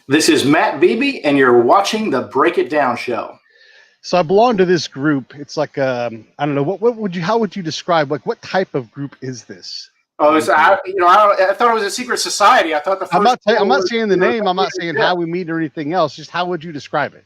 This is Matt Beebe, and you're watching the Break It Down show. So I belong to this group. It's like I don't know how would you describe, like, what type of group is this? Oh, I thought it was a secret society. I thought the first. I'm not saying the name. I'm not saying how we meet or anything else. Just how would you describe it?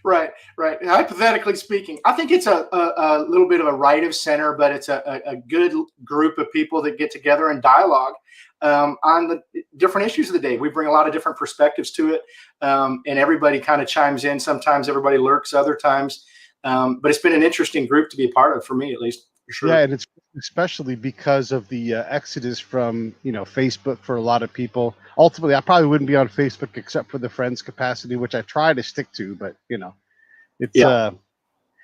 Right. Hypothetically speaking, I think it's a little bit of a right of center, but it's a good group of people that get together and dialogue on the different issues of the day. We bring a lot of different perspectives to it, and everybody kind of chimes in. Sometimes everybody lurks, other times. But it's been an interesting group to be a part of, for me at least. For sure. Yeah, and it's especially because of the exodus from Facebook for a lot of people. Ultimately, I probably wouldn't be on Facebook except for the friends capacity, which I try to stick to. But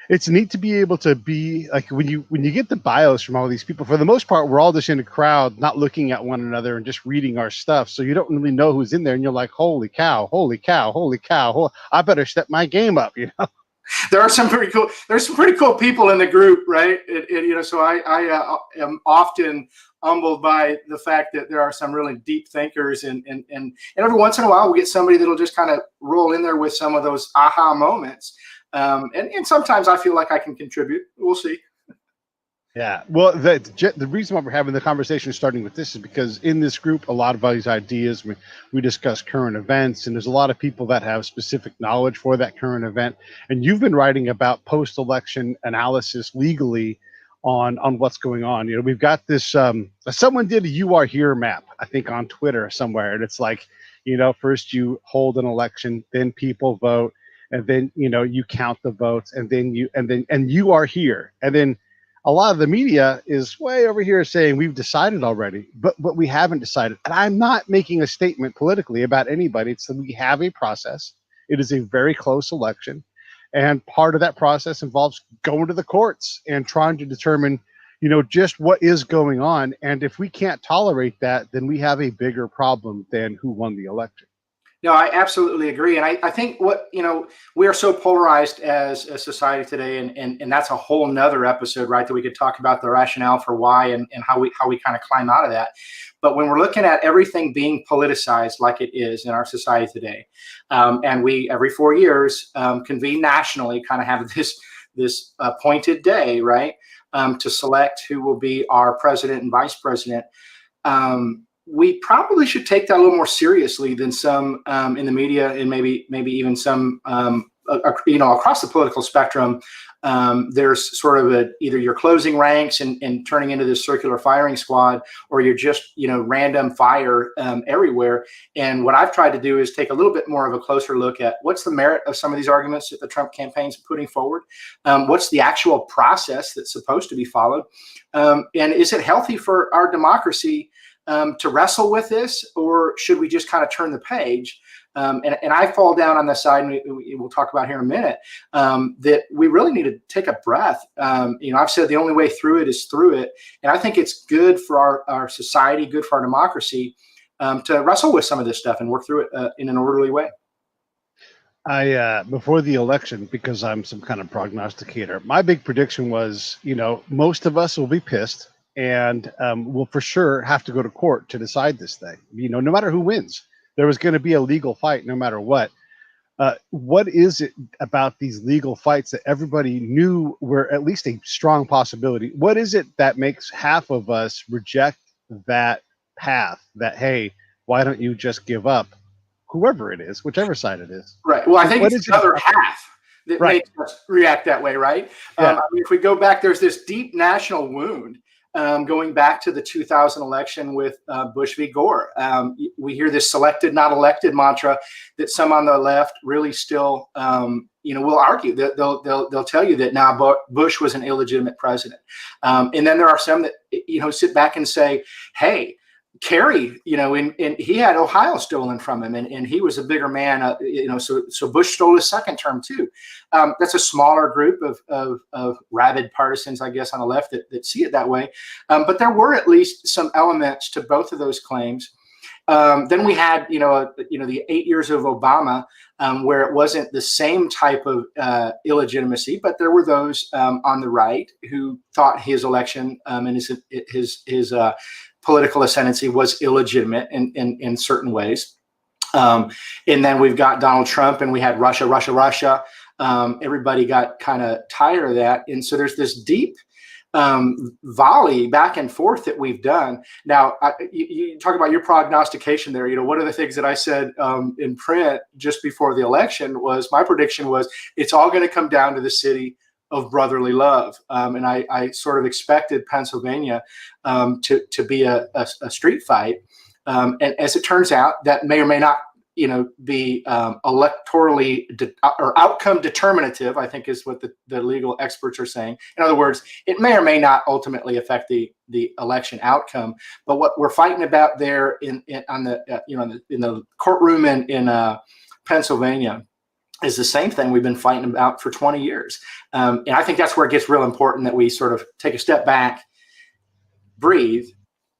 it's neat to be able to be like when you get the bios from all these people. For the most part, we're all just in a crowd, not looking at one another and just reading our stuff. So you don't really know who's in there, and you're like, holy cow, holy cow, holy cow! I better step my game up, There's some pretty cool people in the group, right? So I am often humbled by the fact that there are some really deep thinkers, and every once in a while we'll get somebody that'll just kind of roll in there with some of those aha moments. And sometimes I feel like I can contribute. We'll see. Yeah, well, the reason why we're having the conversation starting with this is because in this group, a lot of these ideas, we discuss current events, and there's a lot of people that have specific knowledge for that current event. And you've been writing about post-election analysis legally on what's going on. We've got this, someone did a "You Are Here" map, I think, on Twitter somewhere. And it's like, first you hold an election, then people vote, and then, you count the votes, and then you are here. And then a lot of the media is way over here saying we've decided already, but we haven't decided. And I'm not making a statement politically about anybody. It's that we have a process. It is a very close election. And part of that process involves going to the courts and trying to determine, just what is going on. And if we can't tolerate that, then we have a bigger problem than who won the election. No, I absolutely agree. And I think we are so polarized as a society today, and that's a whole nother episode, right? That we could talk about the rationale for why and how we kind of climb out of that. But when we're looking at everything being politicized like it is in our society today, and we every 4 years convene nationally, kind of have this appointed day, right, to select who will be our president and vice president. We probably should take that a little more seriously than some in the media, and maybe even some across the political spectrum. There's sort of either you're closing ranks and turning into this circular firing squad, or you're just random fire everywhere. And what I've tried to do is take a little bit more of a closer look at what's the merit of some of these arguments that the Trump campaign's putting forward. What's the actual process that's supposed to be followed, and is it healthy for our democracy to wrestle with this, or should we just kind of turn the page? And I fall down on the side, and we'll talk about here in a minute, that we really need to take a breath. I've said the only way through it is through it. And I think it's good for our society, good for our democracy, to wrestle with some of this stuff and work through it in an orderly way. Before the election, because I'm some kind of prognosticator, my big prediction was, most of us will be pissed, and we'll for sure have to go to court to decide this thing. No matter who wins, there was going to be a legal fight no matter what. What is it about these legal fights that everybody knew were at least a strong possibility? What is it that makes half of us reject that path, that, hey, why don't you just give up? Whoever it is, whichever side it is. Right. Well, I think it's the other half that makes us react that way, right? Yeah. If we go back, there's this deep national wound going back to the 2000 election with Bush v. Gore. We hear this selected, not elected mantra that some on the left really still, will argue. That they'll tell you that now Bush was an illegitimate president. And then there are some that, sit back and say, hey, Kerry, and he had Ohio stolen from him, and he was a bigger man, so Bush stole his second term too. That's a smaller group of rabid partisans, I guess, on the left that see it that way. But there were at least some elements to both of those claims. Then we had, the 8 years of Obama, where it wasn't the same type of illegitimacy, but there were those on the right who thought his election and his political ascendancy was illegitimate in certain ways. And then we've got Donald Trump, and we had Russia, Russia, Russia. Everybody got kind of tired of that. And so there's this deep volley back and forth that we've done. Now, you talk about your prognostication there. One of the things that I said in print just before the election was my prediction was it's all going to come down to the city of brotherly love. And I sort of expected Pennsylvania to be a street fight. And as it turns out, that may or may not, be electorally or outcome determinative, I think is what the legal experts are saying. In other words, it may or may not ultimately affect the election outcome. But what we're fighting about there in the courtroom in Pennsylvania is the same thing we've been fighting about for 20 years. And I think that's where it gets real important that we sort of take a step back, breathe,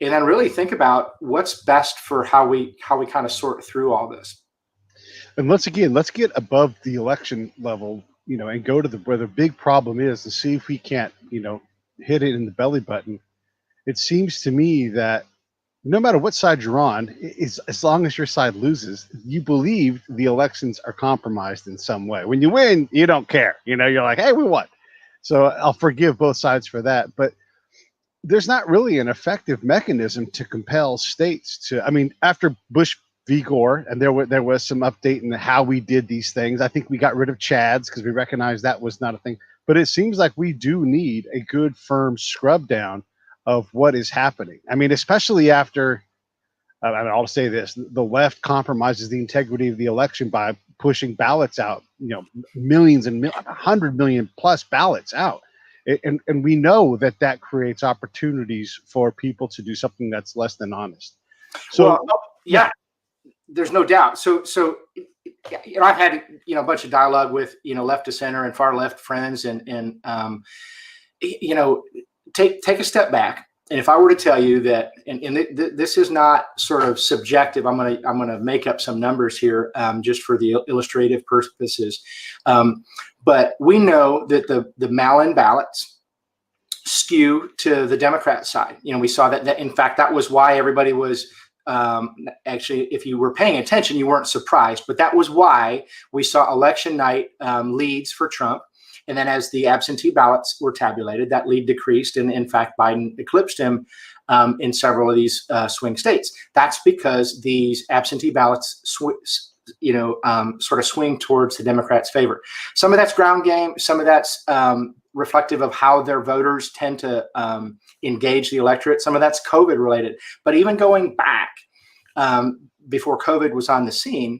and then really think about what's best for how we kind of sort through all this. And let's get above the election level, and go to where the big problem is, and see if we can't, hit it in the belly button. It seems to me that no matter what side you're on, as long as your side loses, you believe the elections are compromised in some way. When you win, you don't care. You're like, hey, we won. So I'll forgive both sides for that. But there's not really an effective mechanism to compel states to. I mean, after Bush v. Gore, and there was some update in how we did these things. I think we got rid of Chads because we recognized that was not a thing. But it seems like we do need a good, firm scrub down of what is happening. I mean, especially after, I'll say this, the left compromises the integrity of the election by pushing ballots out, millions and 100 million plus ballots out. And we know that creates opportunities for people to do something that's less than honest. So, yeah, there's no doubt. So I've had, a bunch of dialogue with, left to center and far left friends and take a step back. And if I were to tell you that, and this is not sort of subjective, I'm gonna make up some numbers here just for the illustrative purposes. But we know that the mail-in ballots skew to the Democrat side. We saw that in fact, that was why everybody was actually, if you were paying attention, you weren't surprised. But that was why we saw election night leads for Trump. And then as the absentee ballots were tabulated, that lead decreased. And in fact, Biden eclipsed him in several of these swing states. That's because these absentee ballots sort of swing towards the Democrats' favor. Some of that's ground game. Some of that's reflective of how their voters tend to engage the electorate. Some of that's COVID related. But even going back before COVID was on the scene,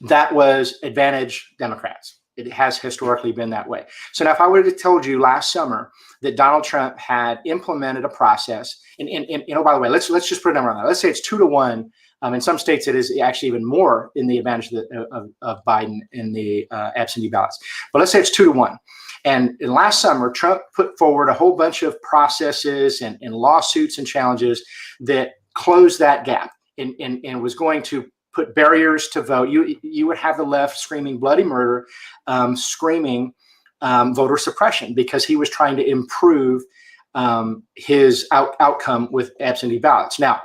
that was advantage Democrats. It has historically been that way. So now if I would have told you last summer that Donald Trump had implemented a process, and by the way, let's just put a number on that. Let's say it's 2-1. In some states, it is actually even more in the advantage of Biden in the absentee ballots. But let's say it's 2-1. And in last summer, Trump put forward a whole bunch of processes and lawsuits and challenges that closed that gap and was going to put barriers to vote. You would have the left screaming bloody murder, screaming voter suppression, because he was trying to improve his outcome with absentee ballots. Now,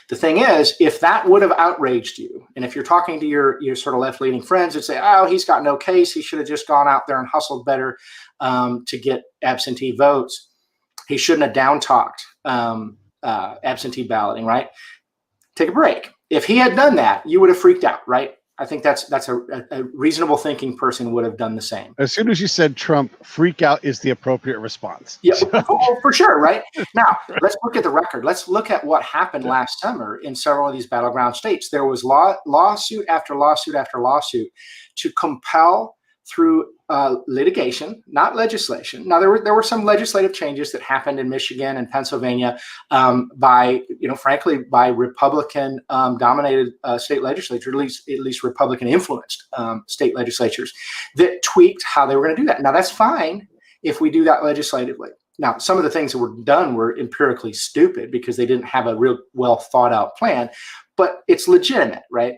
the thing is, if that would have outraged you, and if you're talking to your sort of left-leaning friends that say, oh, he's got no case, he should have just gone out there and hustled better to get absentee votes, he shouldn't have down-talked absentee balloting, right? Take a break. If he had done that, you would have freaked out, right? I think that's a reasonable thinking person would have done the same. As soon as you said Trump, freak out is the appropriate response. Yeah, for sure, right? Now, let's look at the record. Let's look at what happened last summer in several of these battleground states. There was lawsuit after lawsuit after lawsuit to compel through litigation, not legislation. Now, there were some legislative changes that happened in Michigan and Pennsylvania by Republican dominated state legislatures, at least Republican influenced state legislatures that tweaked how they were going to do that. Now, that's fine if we do that legislatively. Now, some of the things that were done were empirically stupid because they didn't have a real well thought out plan, but it's legitimate, right?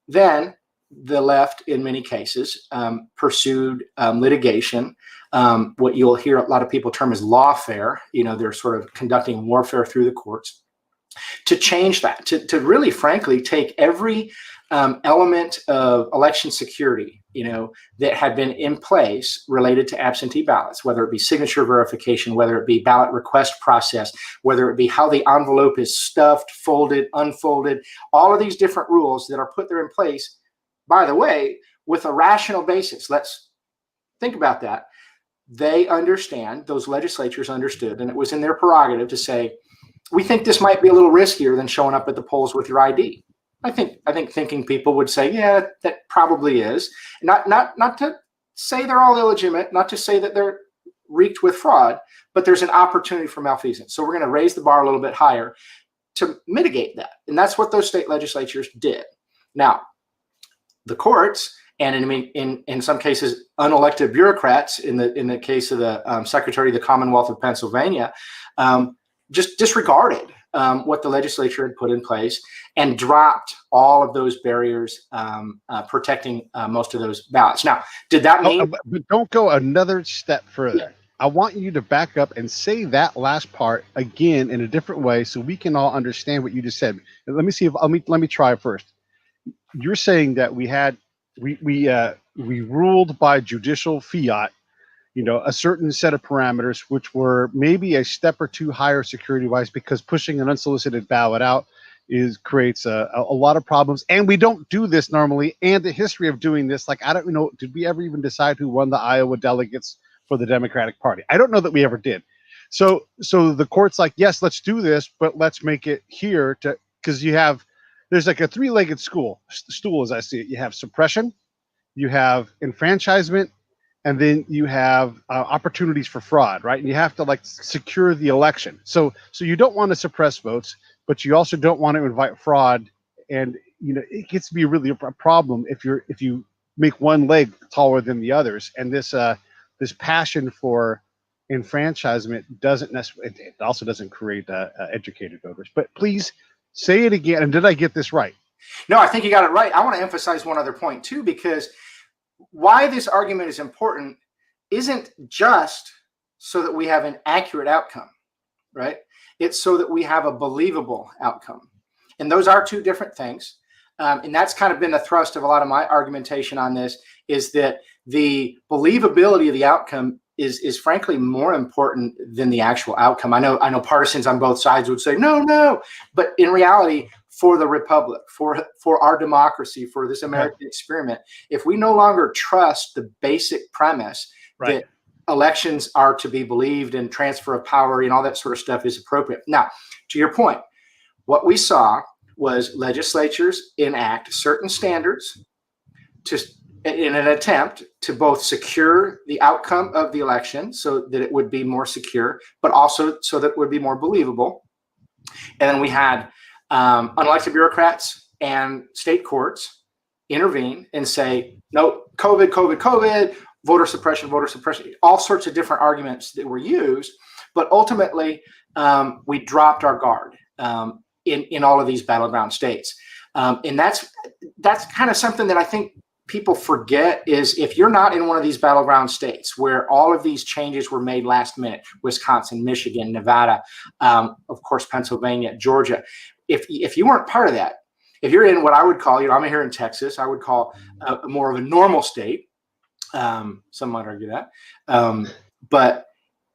Then the left, in many cases, pursued litigation, what you'll hear a lot of people term as lawfare. They're sort of conducting warfare through the courts to change that, to really, frankly, take every element of election security, that had been in place related to absentee ballots, whether it be signature verification, whether it be ballot request process, whether it be how the envelope is stuffed, folded, unfolded, all of these different rules that are put there in place, by the way, with a rational basis. Let's think about that. They understand, those legislatures understood, and it was in their prerogative to say, we think this might be a little riskier than showing up at the polls with your ID. I think thinking people would say, yeah, that probably is. Not to say they're all illegitimate, not to say that they're reeked with fraud, but there's an opportunity for malfeasance. So we're going to raise the bar a little bit higher to mitigate that. And that's what those state legislatures did. Now, the courts, and in some cases, unelected bureaucrats, in the case of the Secretary of the Commonwealth of Pennsylvania, just disregarded what the legislature had put in place and dropped all of those barriers protecting most of those ballots. Now, did that mean? But don't go another step further. Yeah. I want you to back up and say that last part again in a different way so we can all understand what you just said. Let me try first. You're saying that we ruled by judicial fiat, a certain set of parameters, which were maybe a step or two higher security-wise, because pushing an unsolicited ballot out creates a lot of problems. And we don't do this normally. And the history of doing this, I don't know, did we ever even decide who won the Iowa delegates for the Democratic Party? I don't know that we ever did. So the court's like, yes, let's do this, but let's make it here because there's like a three-legged stool as I see it. You have suppression, you have enfranchisement, and then you have opportunities for fraud, right? And you have to secure the election. So you don't want to suppress votes, but you also don't want to invite fraud. And it gets to be really a problem if you make one leg taller than the others. And this passion for enfranchisement it also doesn't create educated voters. But please say it again. And did I get this right? No, I think you got it right. I want to emphasize one other point too, because why this argument is important isn't just so that we have an accurate outcome, right? It's so that we have a believable outcome. And those are two different things. And that's kind of been the thrust of a lot of my argumentation on this, is that the believability of the outcome is frankly more important than the actual outcome. I know partisans on both sides would say, no, but in reality, for the republic, for our democracy, for this American experiment, if we no longer trust the basic premise that elections are to be believed and transfer of power and all that sort of stuff is appropriate. Now, to your point, what we saw was legislatures enact certain standards in an attempt to both secure the outcome of the election so that it would be more secure, but also so that it would be more believable. And then we had unelected bureaucrats and state courts intervene and say, no, COVID, voter suppression, all sorts of different arguments that were used. But ultimately, we dropped our guard in all of these battleground states. And that's kind of something that I think people forget, is if you're not in one of these battleground states where all of these changes were made last minute, Wisconsin, Michigan, Nevada, of course, Pennsylvania, Georgia, if you weren't part of that, if you're in what I would call, I'm here in Texas, I would call more of a normal state. Some might argue that. But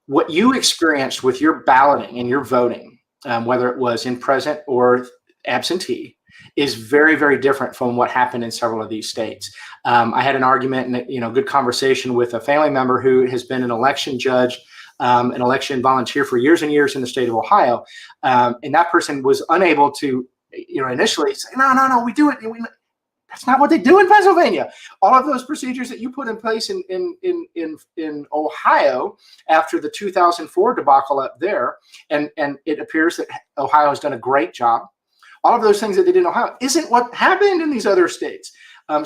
what you experienced with your balloting and your voting, whether it was in present or absentee, is very, very different from what happened in several of these states. I had an argument and good conversation with a family member who has been an election judge, an election volunteer for years and years in the state of Ohio, and that person was unable to, initially say, no, we do it. That's not what they do in Pennsylvania. All of those procedures that you put in place in Ohio after the 2004 debacle up there, and it appears that Ohio has done a great job. All of those things that they did in Ohio isn't what happened in these other states.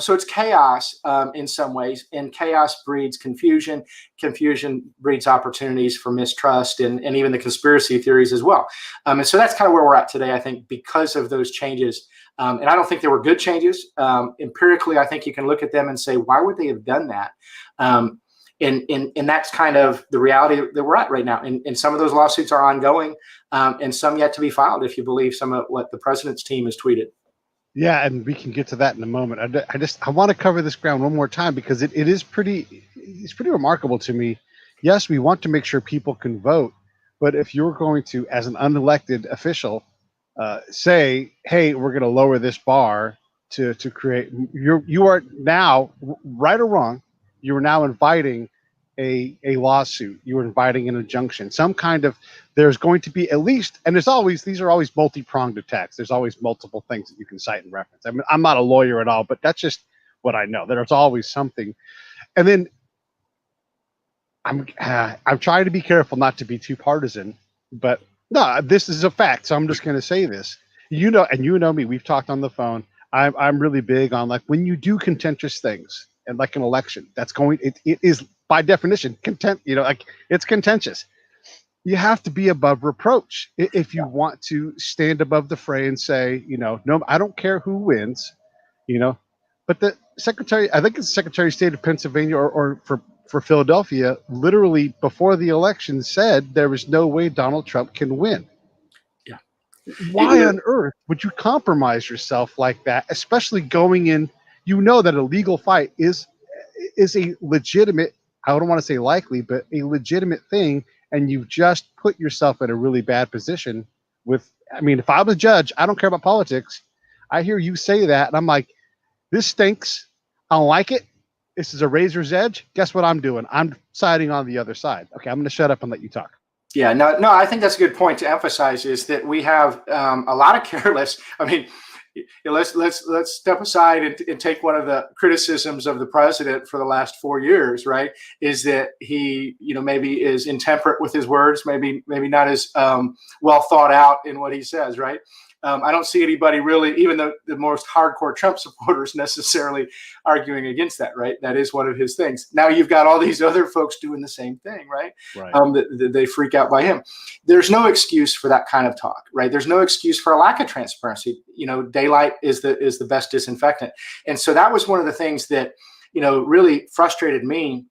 So it's chaos in some ways, and chaos breeds confusion. Confusion breeds opportunities for mistrust and even the conspiracy theories as well. And so that's kind of where we're at today, I think, because of those changes. And I don't think they were good changes. Empirically, I think you can look at them and say, why would they have done that? And that's kind of the reality that we're at right now. And some of those lawsuits are ongoing. and some yet to be filed, if you believe some of what the president's team has tweeted. Yeah, and we can get to that in a moment. I want to cover this ground one more time because it's pretty remarkable to me. Yes, we want to make sure people can vote, but if you're going to, as an unelected official, say, "Hey, we're going to lower this bar to create," you are now, right or wrong, you are now inviting a lawsuit. You are inviting an injunction, some kind of. There's going to be at least, and these are always multi-pronged attacks. There's always multiple things that you can cite and reference. I mean, I'm not a lawyer at all, but that's just what I know. There's always something. And then I'm trying to be careful not to be too partisan, but no, this is a fact. So I'm just going to say this. And you know me. We've talked on the phone. I'm really big on, like, when you do contentious things, and like an election, it is by definition like, it's contentious. You have to be above reproach if you want to stand above the fray and say, no, I don't care who wins, But the secretary, I think it's the Secretary of State of Pennsylvania or for Philadelphia, literally before the election said there was no way Donald Trump can win. Yeah. Why on earth would you compromise yourself like that, especially going in? That a legal fight is a legitimate, I don't want to say likely, but a legitimate thing. And you've just put yourself in a really bad position if I'm a judge, I don't care about politics. I hear you say that, and I'm like, this stinks. I don't like it. This is a razor's edge. Guess what I'm doing? I'm siding on the other side. Okay, I'm going to shut up and let you talk. Yeah, no, I think that's a good point to emphasize, is that we have a lot of careless. I mean, let's step aside and take one of the criticisms of the president for the last 4 years, right? Is that he, maybe is intemperate with his words, maybe not as well thought out in what he says, right? I don't see anybody really, even the most hardcore Trump supporters, necessarily arguing against that, right? That is one of his things. Now you've got all these other folks doing the same thing, right? They freak out by him. There's no excuse for that kind of talk, right? There's no excuse for a lack of transparency. Daylight is the best disinfectant. And so that was one of the things that, really frustrated me,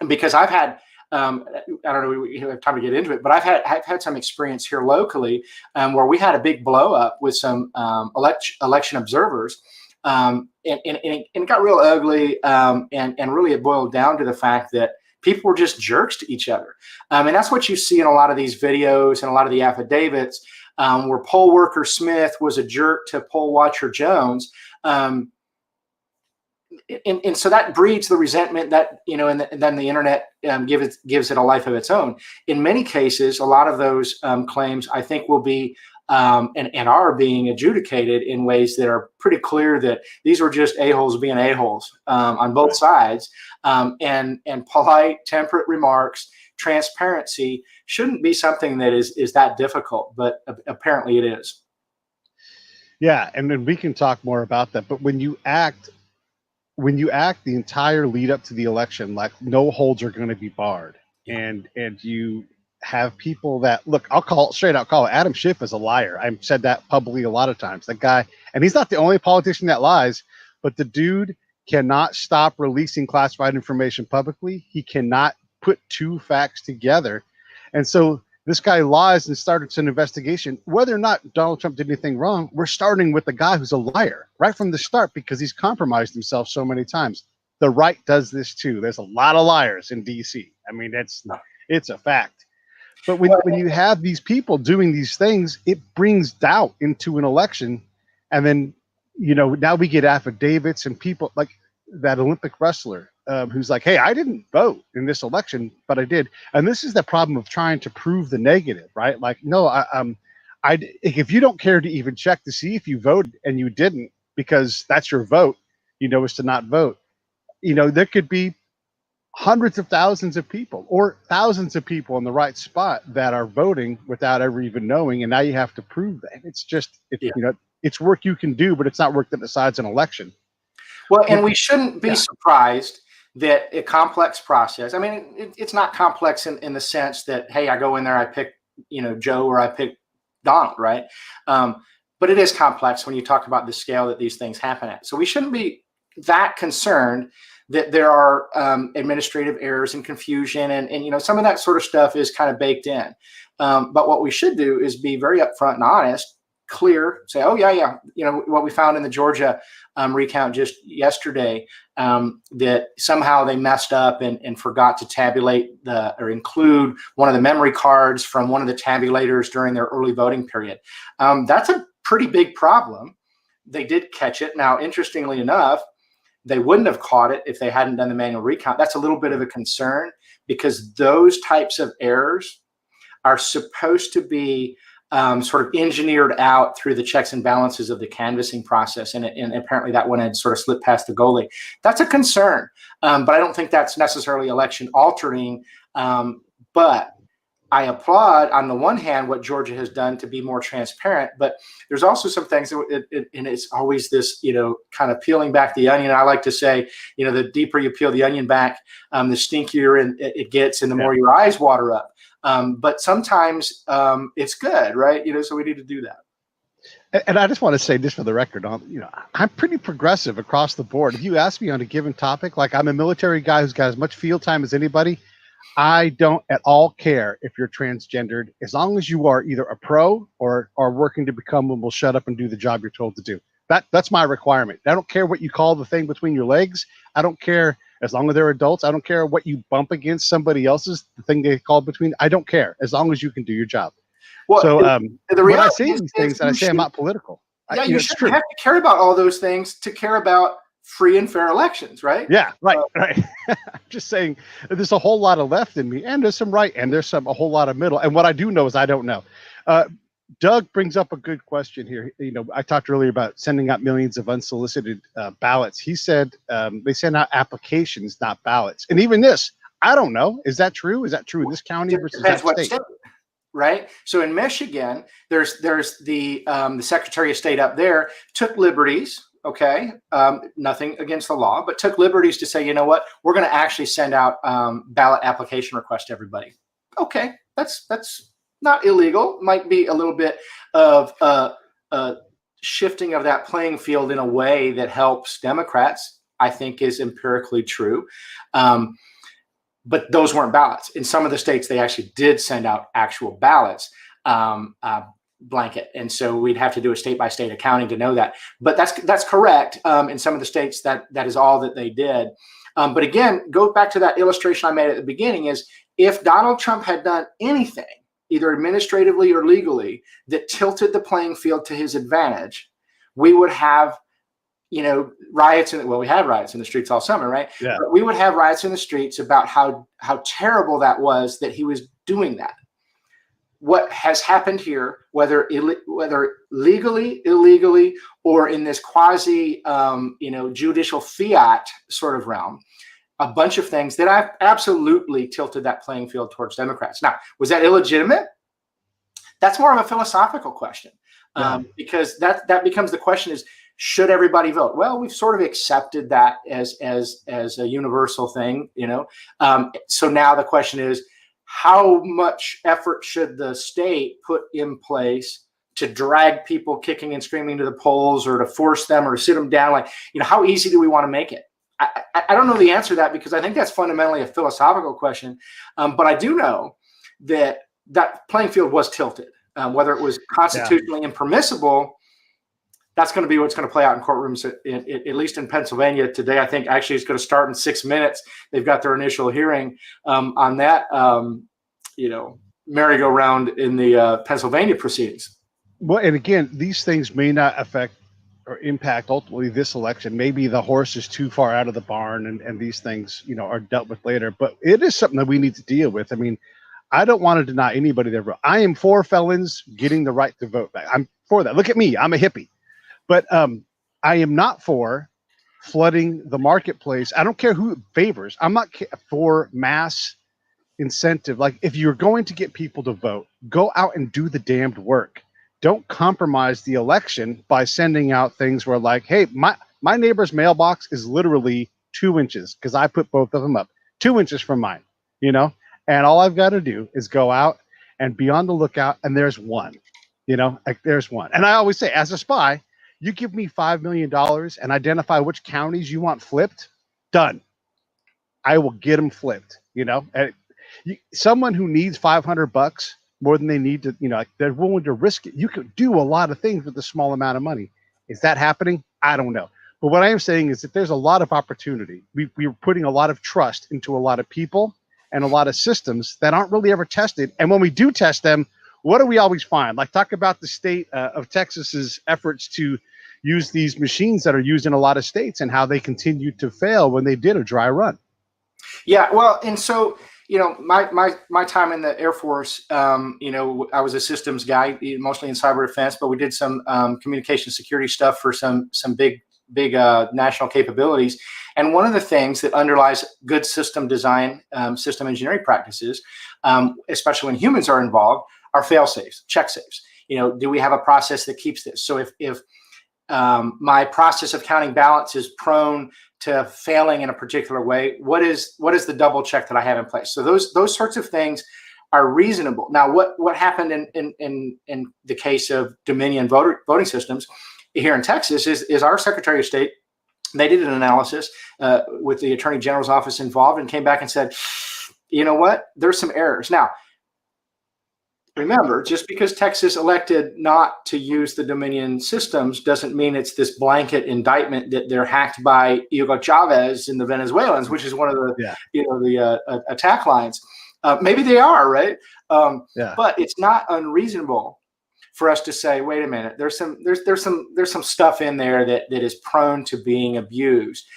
because I've had, I don't know, we have time to get into it, but I've had some experience here locally where we had a big blow up with some election observers, and it got real ugly, and really it boiled down to the fact that people were just jerks to each other, and that's what you see in a lot of these videos and a lot of the affidavits, where poll worker Smith was a jerk to poll watcher Jones. And so that breeds the resentment that, and then the internet gives it a life of its own. In many cases, a lot of those claims, I think, will be and are being adjudicated in ways that are pretty clear that these were just a-holes being a-holes on both sides. And polite, temperate remarks, transparency shouldn't be something that is that difficult, but apparently it is. Yeah, and then we can talk more about that. But when you act the entire lead up to the election like no holds are going to be barred, and you have people that, look, I'll call it straight out, Adam Schiff is a liar. I've said that publicly a lot of times. That guy, and he's not the only politician that lies, but the dude cannot stop releasing classified information publicly. He cannot put two facts together. And so this guy lies and starts an investigation. Whether or not Donald Trump did anything wrong, we're starting with the guy who's a liar right from the start, because he's compromised himself so many times. The right does this too. There's a lot of liars in DC. I mean, it's a fact. But when you have these people doing these things, it brings doubt into an election. And then, now we get affidavits and people like that Olympic wrestler who's like, hey, I didn't vote in this election, but I did. And this is the problem of trying to prove the negative, right? Like, no, if you don't care to even check to see if you voted and you didn't, because that's your vote, is to not vote. There could be hundreds of thousands of people or thousands of people in the right spot that are voting without ever even knowing. And now you have to prove that. It's work you can do, but it's not work that decides an election. Well, and we shouldn't be surprised that a complex process, I mean, it's not complex in the sense that, hey, I go in there, I pick, Joe, or I pick Donald, right? But it is complex when you talk about the scale that these things happen at. So we shouldn't be that concerned that there are administrative errors and confusion, and some of that sort of stuff is kind of baked in. But what we should do is be very upfront and honest, clear, say, oh, yeah, what we found in the Georgia recount just yesterday, that somehow they messed up and forgot to tabulate or include one of the memory cards from one of the tabulators during their early voting period. That's a pretty big problem. They did catch it. Now, interestingly enough, they wouldn't have caught it if they hadn't done the manual recount. That's a little bit of a concern, because those types of errors are supposed to be sort of engineered out through the checks and balances of the canvassing process. And apparently that one had sort of slipped past the goalie. That's a concern, but I don't think that's necessarily election altering. But I applaud, on the one hand, what Georgia has done to be more transparent, but there's also some things, and it's always this, kind of peeling back the onion. I like to say, the deeper you peel the onion back, the stinkier it gets, and the more your eyes water up. But sometimes it's good, right? So we need to do that. And I just want to say this for the record, I'm pretty progressive across the board. If you ask me on a given topic, like I'm a military guy who's got as much field time as anybody, I don't at all care if you're transgendered, as long as you are either a pro or are working to become one. Will shut up and do the job you're told to do. That's my requirement. I don't care what you call the thing between your legs. I don't care, as long as they're adults. I don't care what you bump against somebody else's, the thing they call between. I don't care, as long as you can do your job. Well, so when I say these things, and I say I'm not political. Yeah, you shouldn't have to care about all those things to care about free and fair elections, right? Yeah, right. I'm just saying there's a whole lot of left in me, and there's some right, and there's a whole lot of middle. And what I do know is I don't know. Doug brings up a good question here. I talked earlier about sending out millions of unsolicited ballots. He said they send out applications, not ballots. And even this, I don't know. Is that true? Is that true in this county versus that state? Right. So in Michigan, there's the Secretary of State up there took liberties. Okay, nothing against the law, but took liberties to say, you know what, we're going to actually send out ballot application requests to everybody. Okay, that's not illegal. Might be a little bit of shifting of that playing field in a way that helps Democrats, I think is empirically true. But those weren't ballots. In some of the states, they actually did send out actual ballots. Blanket, and so we'd have to do a state-by-state accounting to know that. But that's correct. In some of the states, that is all that they did. But again, go back to that illustration I made at the beginning: is if Donald Trump had done anything, either administratively or legally, that tilted the playing field to his advantage, we would have, riots. We had riots in the streets all summer, right? Yeah. But we would have riots in the streets about how terrible that was that he was doing that. What has happened here, whether legally, illegally, or in this quasi, judicial fiat sort of realm, a bunch of things that I've absolutely tilted that playing field towards Democrats. Now, was that illegitimate? That's more of a philosophical question, because that becomes the question: is should everybody vote? Well, we've sort of accepted that as a universal thing, So now the question is, how much effort should the state put in place to drag people kicking and screaming to the polls, or to force them, or to sit them down? How easy do we want to make it? I don't know the answer to that, because I think that's fundamentally a philosophical question. But I do know that playing field was tilted. Whether it was constitutionally impermissible, that's going to be what's going to play out in courtrooms, at least in Pennsylvania today. I think actually it's going to start in 6 minutes. They've got their initial hearing on that, merry-go-round in the Pennsylvania proceedings. Well, and again, these things may not affect or impact ultimately this election. Maybe the horse is too far out of the barn, and these things, are dealt with later. But it is something that we need to deal with. I mean, I don't want to deny anybody their vote. I am for felons getting the right to vote back. I'm for that. Look at me. I'm a hippie. But I am not for flooding the marketplace. I don't care who it favors. I'm not for mass incentive. Like, if you're going to get people to vote, go out and do the damned work. Don't compromise the election by sending out things where, like, hey, my neighbor's mailbox is literally 2 inches, because I put both of them up 2 inches from mine, and all I've got to do is go out and be on the lookout, and there's one, there's one. And I always say, as a spy, you give me $5 million and identify which counties you want flipped, done. I will get them flipped. Someone who needs $500 more than they need to, like they're willing to risk it. You could do a lot of things with a small amount of money. Is that happening? I don't know. But what I am saying is that there's a lot of opportunity. We're putting a lot of trust into a lot of people and a lot of systems that aren't really ever tested. And when we do test them, what do we always find? Like, talk about the state of Texas's efforts to use these machines that are used in a lot of states and how they continued to fail when they did a dry run. Yeah, well, and so, my time in the Air Force, I was a systems guy, mostly in cyber defense, but we did some communication security stuff for some big national capabilities. And one of the things that underlies good system design, system engineering practices, especially when humans are involved, are fail safes, check safes. Do we have a process that keeps this? So if my process of counting ballots is prone to failing in a particular way, what is the double check that I have in place? So those sorts of things are reasonable. Now, what happened in the case of Dominion voting systems here in Texas is our Secretary of State, they did an analysis with the Attorney General's office involved and came back and said, you know what, there's some errors. Now, remember, just because Texas elected not to use the Dominion systems doesn't mean it's this blanket indictment that they're hacked by Hugo Chavez and the Venezuelans, which is one of the attack lines. Maybe they are, right? But it's not unreasonable for us to say, wait a minute, there's some stuff in there that is prone to being abused.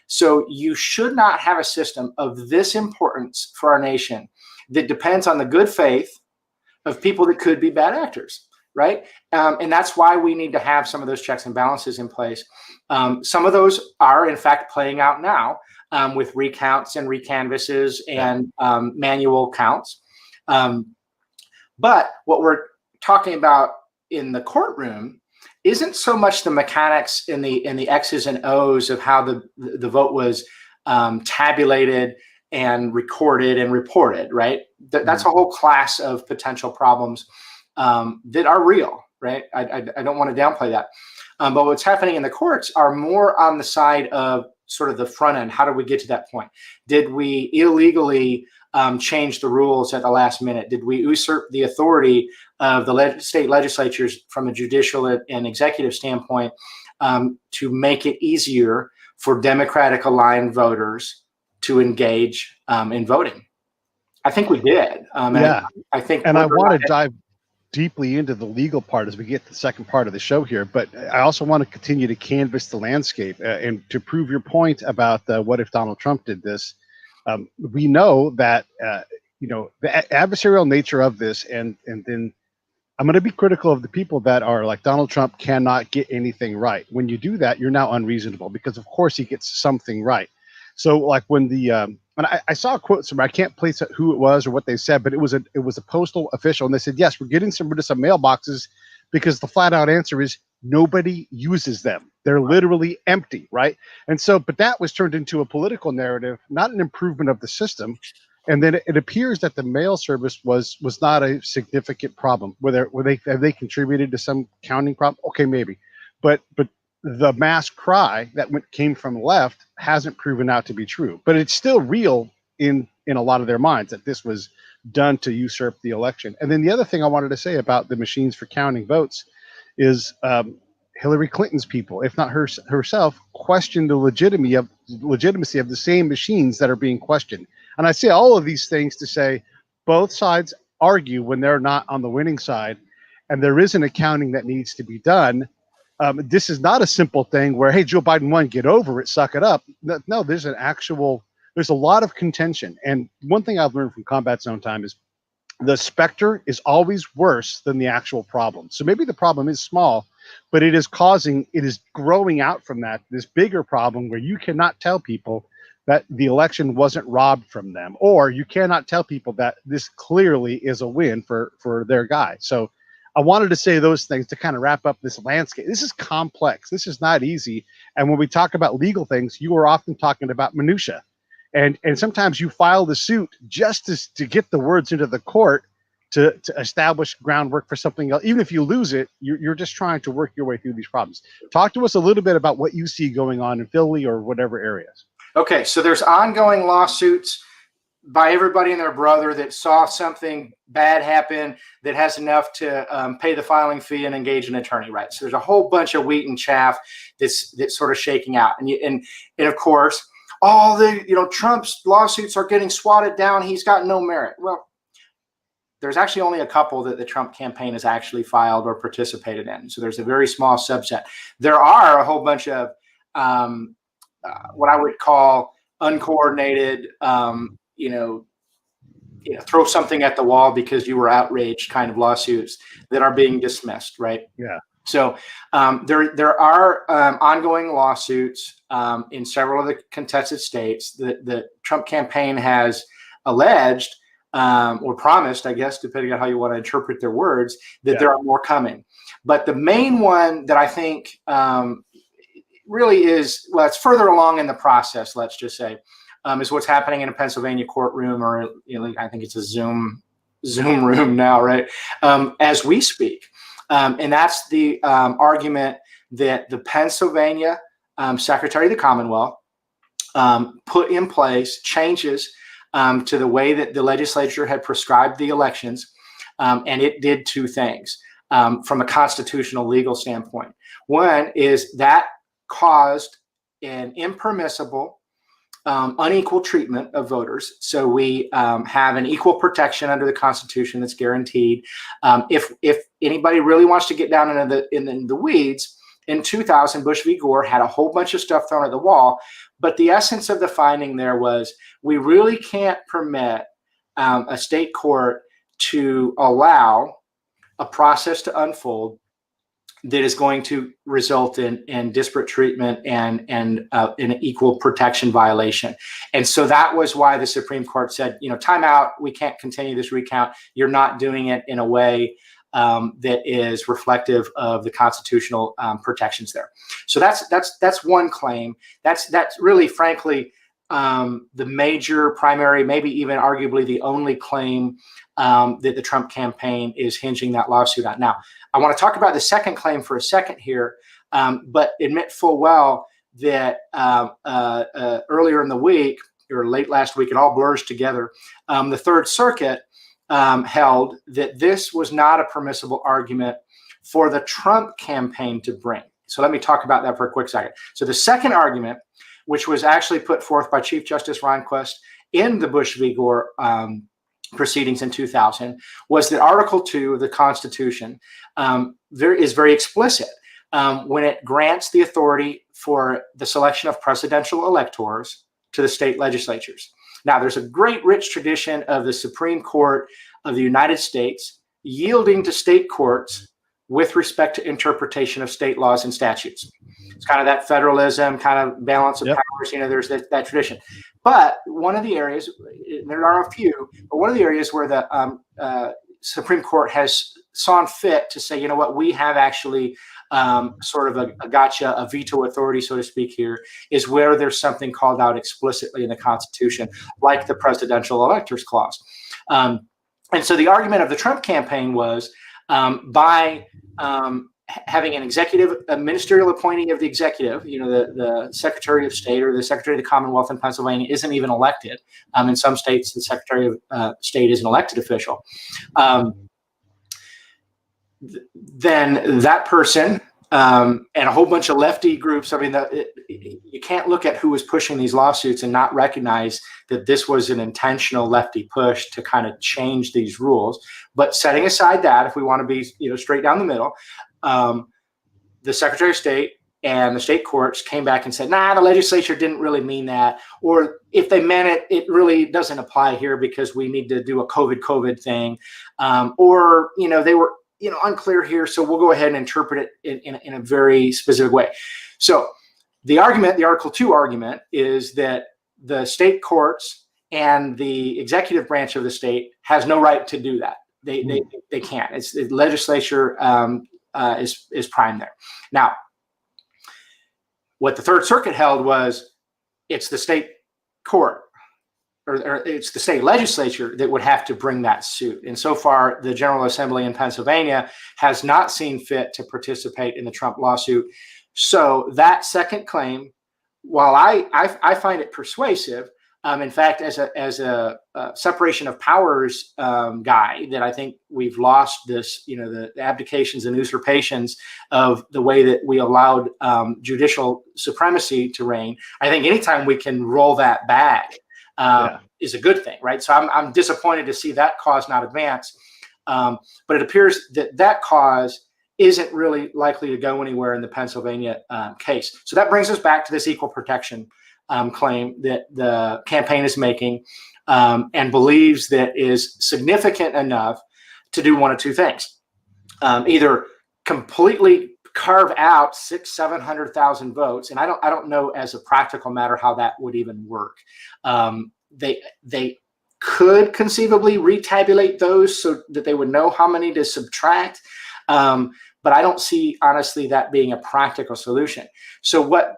So you should not have a system of this importance for our nation that depends on the good faith of people that could be bad actors, right? And that's why we need to have some of those checks and balances in place. Some of those are, in fact, playing out now with recounts and recanvasses and manual counts. But what we're talking about in the courtroom isn't so much the mechanics in the X's and O's of how the vote was tabulated and recorded and reported, right? That's a whole class of potential problems that are real, right? I don't want to downplay that. But what's happening in the courts are more on the side of sort of the front end. How did we get to that point? Did we illegally change the rules at the last minute? Did we usurp the authority of the state legislatures from a judicial and executive standpoint to make it easier for Democratic aligned voters to engage in voting? I think we did. I think, and I want to dive deeply into the legal part as we get to the second part of the show here, but I also want to continue to canvass the landscape and to prove your point about what if Donald Trump did this. We know that the adversarial nature of this, and then I'm going to be critical of the people that are like, Donald Trump cannot get anything right. When you do that, you're now unreasonable, because of course he gets something right. So like when and I saw a quote somewhere, I can't place who it was or what they said, but it was a postal official, and they said, yes, we're getting rid of some mailboxes because the flat out answer is nobody uses them. They're literally empty, right? And so, but that was turned into a political narrative, not an improvement of the system. And then it appears that the mail service was not a significant problem. Have they contributed to some counting problem? Okay, maybe, but the mass cry that came from the left hasn't proven out to be true, but it's still real in a lot of their minds that this was done to usurp the election. And then the other thing I wanted to say about the machines for counting votes is Hillary Clinton's people, if not herself, questioned the legitimacy of the same machines that are being questioned. And I say all of these things to say both sides argue when they're not on the winning side, and there is an accounting that needs to be done. This is not a simple thing where, hey, Joe Biden won, get over it, suck it up. No, there's a lot of contention. And one thing I've learned from combat zone time is the specter is always worse than the actual problem. So maybe the problem is small, but it is growing out from that, this bigger problem where you cannot tell people that the election wasn't robbed from them, or you cannot tell people that this clearly is a win for their guy. So I wanted to say those things to kind of wrap up this landscape. This is complex. This is not easy. And when we talk about legal things, you are often talking about minutia. And sometimes you file the suit just to get the words into the court to establish groundwork for something else. Even if you lose it, you're just trying to work your way through these problems. Talk to us a little bit about what you see going on in Philly or whatever areas. Okay, so there's ongoing lawsuits by everybody and their brother that saw something bad happen that has enough to pay the filing fee and engage an attorney, right? So there's a whole bunch of wheat and chaff that's sort of shaking out, and of course, all the Trump's lawsuits are getting swatted down. He's got no merit. Well, there's actually only a couple that the Trump campaign has actually filed or participated in. So there's a very small subset. There are a whole bunch of what I would call uncoordinated, throw something at the wall because you were outraged kind of lawsuits that are being dismissed, right? Yeah. So there are ongoing lawsuits in several of the contested states that the Trump campaign has alleged or promised, I guess, depending on how you want to interpret their words, that there are more coming. But the main one that I think really is, well, it's further along in the process, let's just say, is what's happening in a Pennsylvania courtroom, or I think it's a Zoom room now, right? As we speak. And that's the argument that the Pennsylvania Secretary of the Commonwealth put in place changes to the way that the legislature had prescribed the elections. And it did two things from a constitutional legal standpoint. One is that caused an impermissible, unequal treatment of voters. So we have an equal protection under the Constitution that's guaranteed. If anybody really wants to get down into the weeds, in 2000, Bush v. Gore had a whole bunch of stuff thrown at the wall. But the essence of the finding there was we really can't permit a state court to allow a process to unfold that is going to result in disparate treatment and an equal protection violation. And so that was why the Supreme Court said, time out, we can't continue this recount. You're not doing it in a way that is reflective of the constitutional protections there. So that's one claim. That's really, frankly, the major, primary, maybe even arguably the only claim that the Trump campaign is hinging that lawsuit on. Now, I want to talk about the second claim for a second here, but admit full well that earlier in the week, or late last week, it all blurs together, the Third Circuit held that this was not a permissible argument for the Trump campaign to bring. So let me talk about that for a quick second. So the second argument, which was actually put forth by Chief Justice Rehnquist in the Bush v. Gore proceedings in 2000, was that Article 2 of the Constitution is very explicit when it grants the authority for the selection of presidential electors to the state legislatures. Now, there's a great rich tradition of the Supreme Court of the United States yielding to state courts with respect to interpretation of state laws and statutes. It's kind of that federalism, kind of balance of powers. There's that tradition. But one of the areas, there are a few, but one of the areas where the Supreme Court has saw fit to say, we have actually sort of a veto authority, so to speak, here, is where there's something called out explicitly in the Constitution, like the Presidential Electors Clause. And so the argument of the Trump campaign was by having a ministerial appointee of the executive, the Secretary of State or the Secretary of the Commonwealth in Pennsylvania isn't even elected. In some states, the Secretary of State is an elected official. Then that person and a whole bunch of lefty groups, you can't look at who was pushing these lawsuits and not recognize that this was an intentional lefty push to kind of change these rules. But setting aside that, if we want to be straight down the middle, the Secretary of State and the state courts came back and said, the legislature didn't really mean that. Or if they meant it, it really doesn't apply here because we need to do a COVID thing. Or they were unclear here, so we'll go ahead and interpret it in a very specific way. So the argument, the Article 2 argument, is that the state courts and the executive branch of the state has no right to do that. They can't. It's the legislature is prime there. Now, what the Third Circuit held was it's the state court or it's the state legislature that would have to bring that suit. And so far, the General Assembly in Pennsylvania has not seen fit to participate in the Trump lawsuit. So that second claim, while I find it persuasive, In fact, as a separation of powers guy, that I think we've lost this, the abdications and usurpations of the way that we allowed judicial supremacy to reign. I think anytime we can roll that back is a good thing, right? So I'm disappointed to see that cause not advance, but it appears that cause isn't really likely to go anywhere in the Pennsylvania case. So that brings us back to this equal protection claim that the campaign is making, and believes that is significant enough to do one of two things: either completely carve out 600,000-700,000 votes, and I don't know as a practical matter how that would even work. They could conceivably retabulate those so that they would know how many to subtract, but I don't see honestly that being a practical solution. So what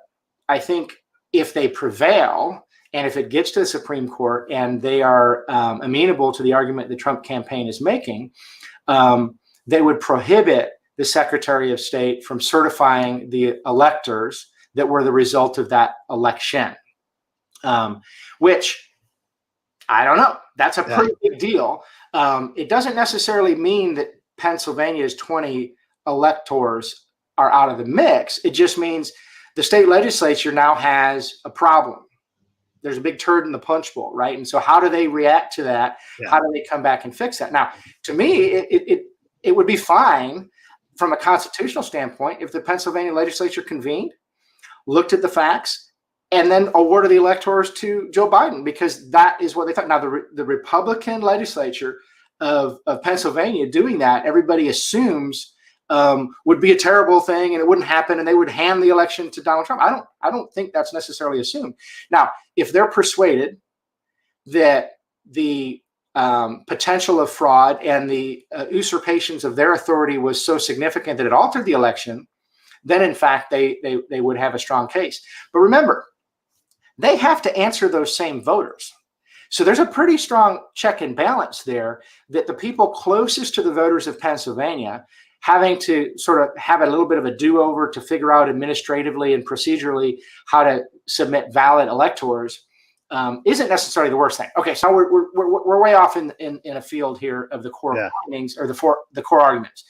I think, if they prevail, and if it gets to the Supreme Court and they are amenable to the argument the Trump campaign is making, they would prohibit the Secretary of State from certifying the electors that were the result of that election, which I don't know. That's a pretty big deal. It doesn't necessarily mean that Pennsylvania's 20 electors are out of the mix. It just means the state legislature now has a problem. There's a big turd in the punch bowl, right? And so how do they react to that? Yeah. How do they come back and fix that? Now, to me, it would be fine from a constitutional standpoint if the Pennsylvania legislature convened, looked at the facts, and then awarded the electors to Joe Biden, because that is what they thought. Now, the Republican legislature of Pennsylvania doing that, everybody assumes would be a terrible thing, and it wouldn't happen, and they would hand the election to Donald Trump. I don't think that's necessarily assumed. Now, if they're persuaded that the potential of fraud and the usurpations of their authority was so significant that it altered the election, then in fact they would have a strong case. But remember, they have to answer those same voters. So there's a pretty strong check and balance there, that the people closest to the voters of Pennsylvania having to sort of have a little bit of a do-over to figure out administratively and procedurally how to submit valid electors isn't necessarily the worst thing. Okay, so we're way off in a field here of the core findings, or the core arguments.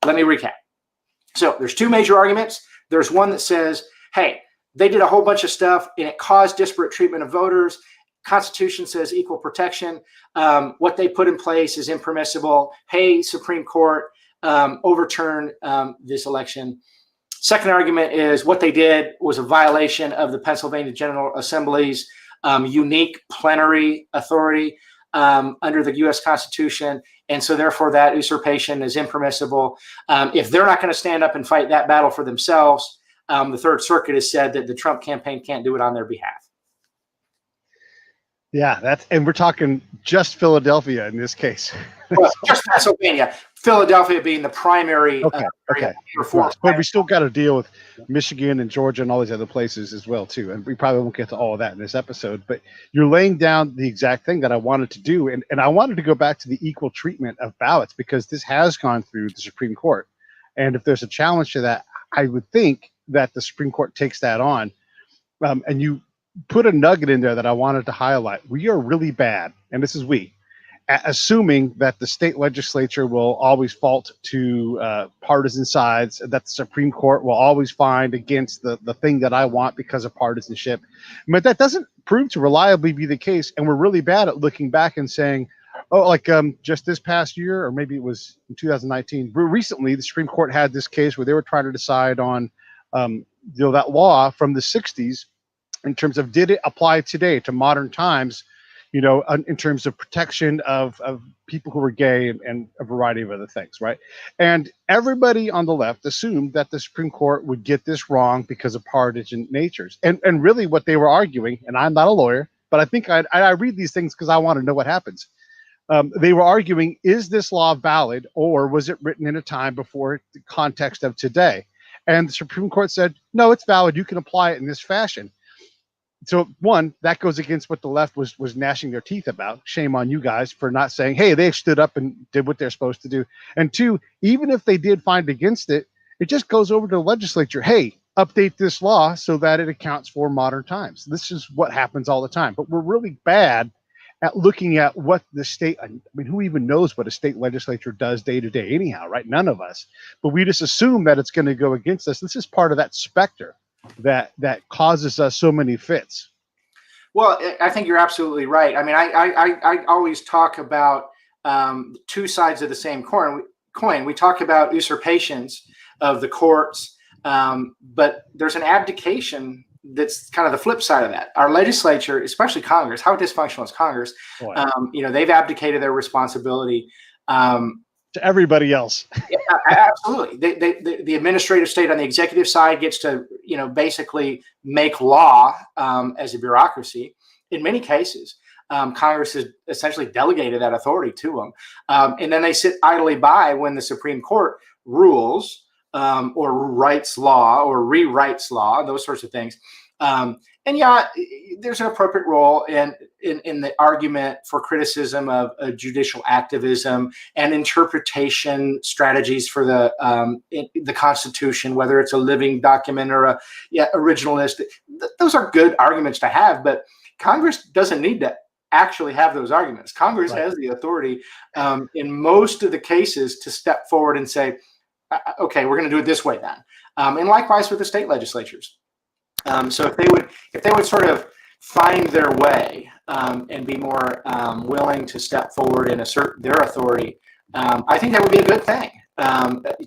Let me recap. So there's two major arguments. There's one that says, hey, they did a whole bunch of stuff and it caused disparate treatment of voters. Constitution says equal protection. What they put in place is impermissible. Hey, Supreme Court, overturn this election. Second argument is what they did was a violation of the Pennsylvania General Assembly's unique plenary authority under the U.S. Constitution, and so therefore that usurpation is impermissible. If they're not going to stand up and fight that battle for themselves, the Third Circuit has said that the Trump campaign can't do it on their behalf. Yeah, and we're talking just Philadelphia in this case. Well, just Pennsylvania, Philadelphia being the primary reform. But we still got to deal with Michigan and Georgia and all these other places as well too. And we probably won't get to all of that in this episode. But you're laying down the exact thing that I wanted to do, and I wanted to go back to the equal treatment of ballots, because this has gone through the Supreme Court, and if there's a challenge to that, I would think that the Supreme Court takes that on, and you put a nugget in there that I wanted to highlight. We are really bad, and this is assuming that the state legislature will always fault to partisan sides, that the Supreme Court will always find against the thing that I want because of partisanship. But that doesn't prove to reliably be the case, and we're really bad at looking back and saying, oh, like just this past year, or maybe it was in 2019, recently the Supreme Court had this case where they were trying to decide on that law from the 60s, in terms of did it apply today to modern times, in terms of protection of people who were gay and a variety of other things, right? And everybody on the left assumed that the Supreme Court would get this wrong because of partisan natures. And really what they were arguing, and I'm not a lawyer, but I think I read these things because I want to know what happens. They were arguing, is this law valid, or was it written in a time before the context of today? And the Supreme Court said, no, it's valid. You can apply it in this fashion. So one, that goes against what the left was gnashing their teeth about. Shame on you guys for not saying, hey, they stood up and did what they're supposed to do. And two, even if they did find against it, it just goes over to the legislature. Hey, update this law so that it accounts for modern times. This is what happens all the time. But we're really bad at looking at what the state, I mean, who even knows what a state legislature does day to day anyhow, right? None of us. But we just assume that it's going to go against us. This is part of that specter that causes us so many fits. Well, I think you're absolutely right. I mean, I always talk about two sides of the same coin. We talk about usurpations of the courts, but there's an abdication that's kind of the flip side of that. Our legislature, especially Congress, how dysfunctional is Congress? They've abdicated their responsibility to everybody else. Yeah, absolutely. The administrative state on the executive side gets to, basically make law as a bureaucracy. In many cases, Congress has essentially delegated that authority to them. And then they sit idly by when the Supreme Court rules or writes law or rewrites law, those sorts of things. And yeah, there's an appropriate role in the argument for criticism of judicial activism and interpretation strategies for the Constitution, whether it's a living document or a originalist. Those are good arguments to have, but Congress doesn't need to actually have those arguments. Congress has the authority in most of the cases to step forward and say, okay, we're going to do it this way then. And likewise with the state legislatures. So if they would sort of find their way and be more willing to step forward and assert their authority, I think that would be a good thing.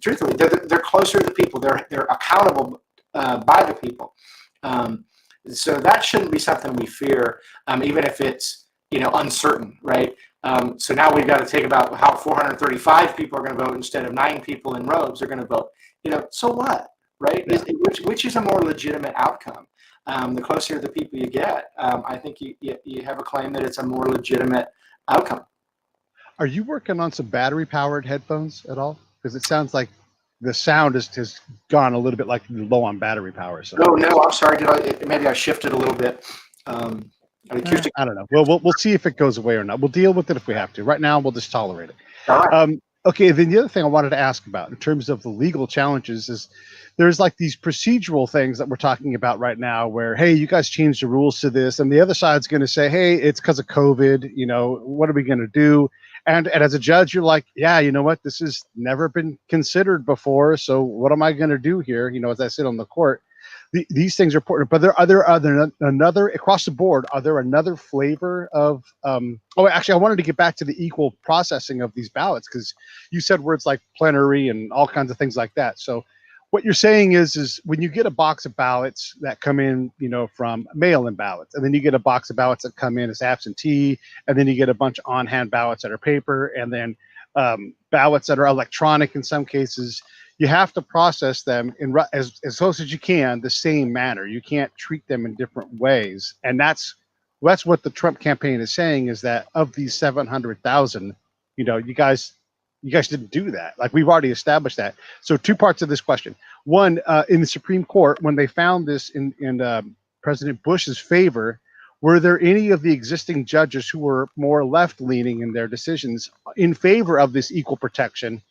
Truthfully, they're closer to the people. They're accountable by the people. So that shouldn't be something we fear, even if it's uncertain, right? So now we've got to think about how 435 people are going to vote instead of 9 people in robes are going to vote. So what? Right? Yeah. Which is a more legitimate outcome. The closer to the people you get, I think you have a claim that it's a more legitimate outcome. Are you working on some battery-powered headphones at all? Because it sounds like the sound has gone a little bit like low on battery power. So. No, I'm sorry. Maybe I shifted a little bit. Acoustic. I don't know. Well, we'll see if it goes away or not. We'll deal with it if we have to. Right now, we'll just tolerate it. All right. Okay, then the other thing I wanted to ask about in terms of the legal challenges is there's like these procedural things that we're talking about right now where, hey, you guys changed the rules to this, and the other side's going to say, hey, it's because of COVID, what are we going to do? And as a judge, you're like, yeah, you know what? This has never been considered before, so what am I going to do here? As I sit on the court. These things are important, but are there another across the board? Are there another flavor of? Actually, I wanted to get back to the equal processing of these ballots because you said words like plenary and all kinds of things like that. So, what you're saying is when you get a box of ballots that come in, from mail-in ballots, and then you get a box of ballots that come in as absentee, and then you get a bunch of on-hand ballots that are paper, and then ballots that are electronic in some cases. You have to process them in as close as you can the same manner. You can't treat them in different ways, and that's what the Trump campaign is saying is that of these 700,000, you guys didn't do that. Like we've already established that. So 2 parts of this question. One, in the Supreme Court, when they found this in President Bush's favor, were there any of the existing judges who were more left-leaning in their decisions in favor of this equal protection?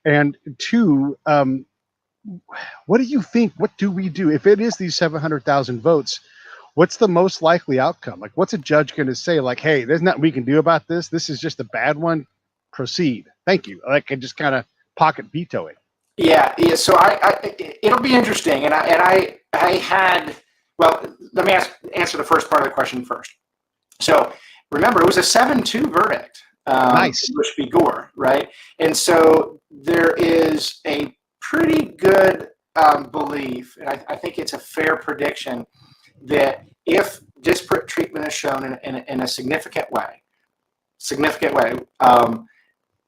And 2, what do you think? What do we do if it is these 700,000 votes? What's the most likely outcome? Like, what's a judge going to say? Like, hey, there's nothing we can do about this. This is just a bad one. Proceed. Thank you. Like, I just kind of pocket veto it. Yeah. So it'll be interesting. And I had. Well, let me answer the first part of the question first. So remember, it was a 7-2 verdict. Nice. Bush v. Gore, right? And so there is a pretty good belief, and I think it's a fair prediction, that if disparate treatment is shown in a significant way,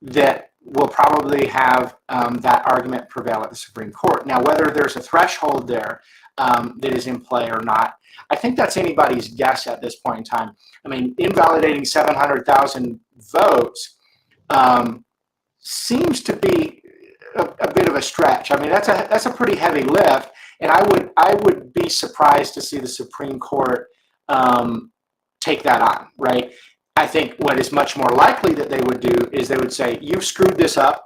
that will probably have that argument prevail at the Supreme Court. Now, whether there's a threshold there that is in play or not, I think that's anybody's guess at this point in time. I mean, invalidating 700,000 votes seems to be a bit of a stretch. I mean, that's a pretty heavy lift, and I would be surprised to see the Supreme Court take that on, right? I think what is much more likely that they would do is they would say, you've screwed this up.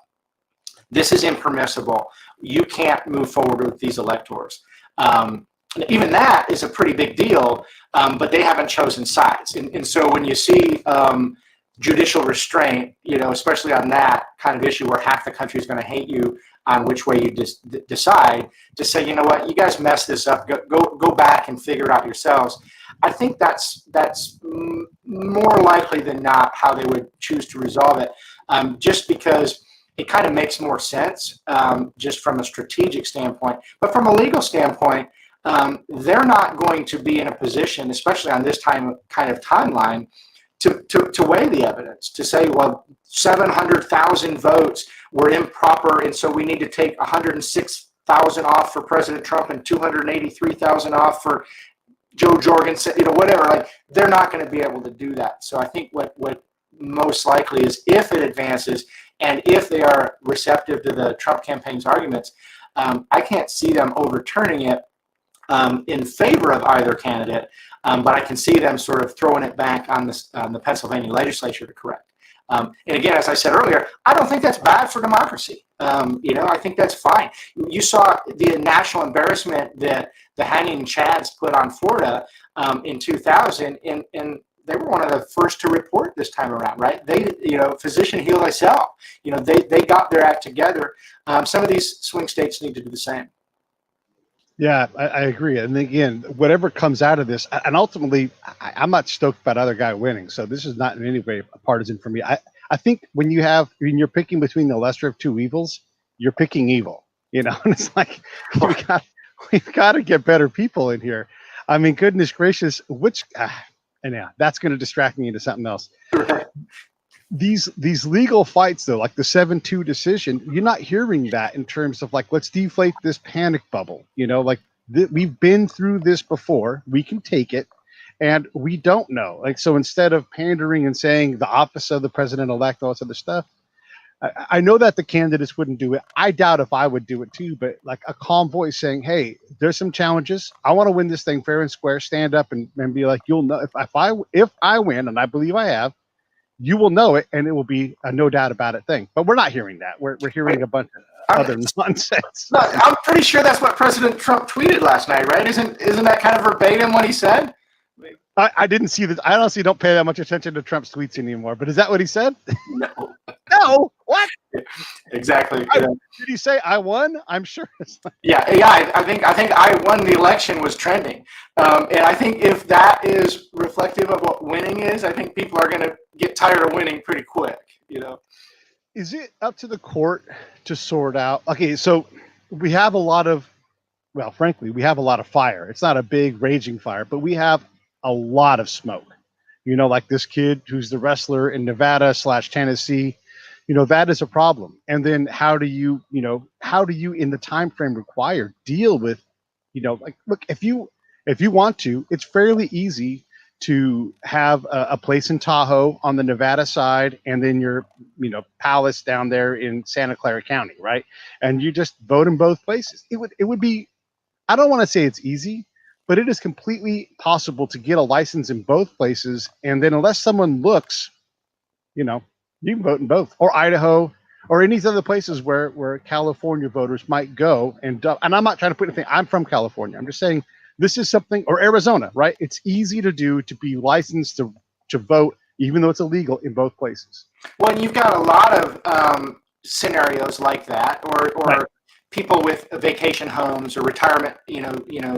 This is impermissible. You can't move forward with these electors. Even that is a pretty big deal, but they haven't chosen sides. And so when you see judicial restraint, especially on that kind of issue where half the country is going to hate you on which way you just decide, to say, you know what, you guys messed this up, go back and figure it out yourselves. I think that's more likely than not how they would choose to resolve it, just because it kind of makes more sense just from a strategic standpoint. But from a legal standpoint, they're not going to be in a position, especially on this kind of timeline, to weigh the evidence, to say, well, 700,000 votes were improper, and so we need to take 106,000 off for President Trump and 283,000 off for Joe Jorgensen, whatever. Like, they're not going to be able to do that. So I think what most likely is, if it advances and if they are receptive to the Trump campaign's arguments, I can't see them overturning it in favor of either candidate, but I can see them sort of throwing it back on the Pennsylvania legislature to correct. And again, as I said earlier, I don't think that's bad for democracy. I think that's fine. You saw the national embarrassment that the hanging Chads put on Florida in 2000, and they were one of the first to report this time around, right? They, physician heal thyself. They got their act together. Some of these swing states need to do the same. Yeah, I agree. And again, whatever comes out of this, and ultimately, I'm not stoked about other guy winning. So this is not in any way partisan for me. I think when you're picking between the lesser of two evils, you're picking evil. And it's like we've got to get better people in here. I mean, goodness gracious, and yeah, that's going to distract me into something else. These legal fights, though, like the 7-2 decision, you're not hearing that in terms of, like, let's deflate this panic bubble. We've been through this before. We can take it, and we don't know. Like, so instead of pandering and saying the opposite of the president-elect, all this other stuff, I know that the candidates wouldn't do it. I doubt if I would do it too, but like a calm voice saying, hey, there's some challenges. I want to win this thing fair and square. Stand up and be like, you'll know if I win, and I believe I have, you will know it, and it will be a no doubt about it thing. But we're not hearing that. We're hearing a bunch of other nonsense. I'm pretty sure that's what President Trump tweeted last night, right? Isn't that kind of verbatim what he said? I didn't see that. I honestly don't pay that much attention to Trump's tweets anymore. But is that what he said? No. No. What? Exactly. Did he say I won? I'm sure. Yeah. I think I won the election was trending, and I think if that is reflective of what winning is, I think people are going to get tired of winning pretty quick. Is it up to the court to sort out? Okay, so we have a lot of, well, frankly, we have a lot of fire. It's not a big raging fire, but we have a lot of smoke. Like this kid who's the wrestler in Nevada/Tennessee. That is a problem. And then how do you in the time frame required deal with, like, look, if you want to, it's fairly easy to have a place in Tahoe on the Nevada side, and then your palace down there in Santa Clara County, right? And you just vote in both places. It would be, I don't want to say it's easy, but it is completely possible to get a license in both places, and then unless someone looks, you can vote in both, or Idaho, or any other places where California voters might go. And I'm not trying to put anything. I'm from California. I'm just saying this is something, or Arizona, right? It's easy to do, to be licensed to vote, even though it's illegal in both places. Well, you've got a lot of scenarios like that, or Right. People with vacation homes or retirement,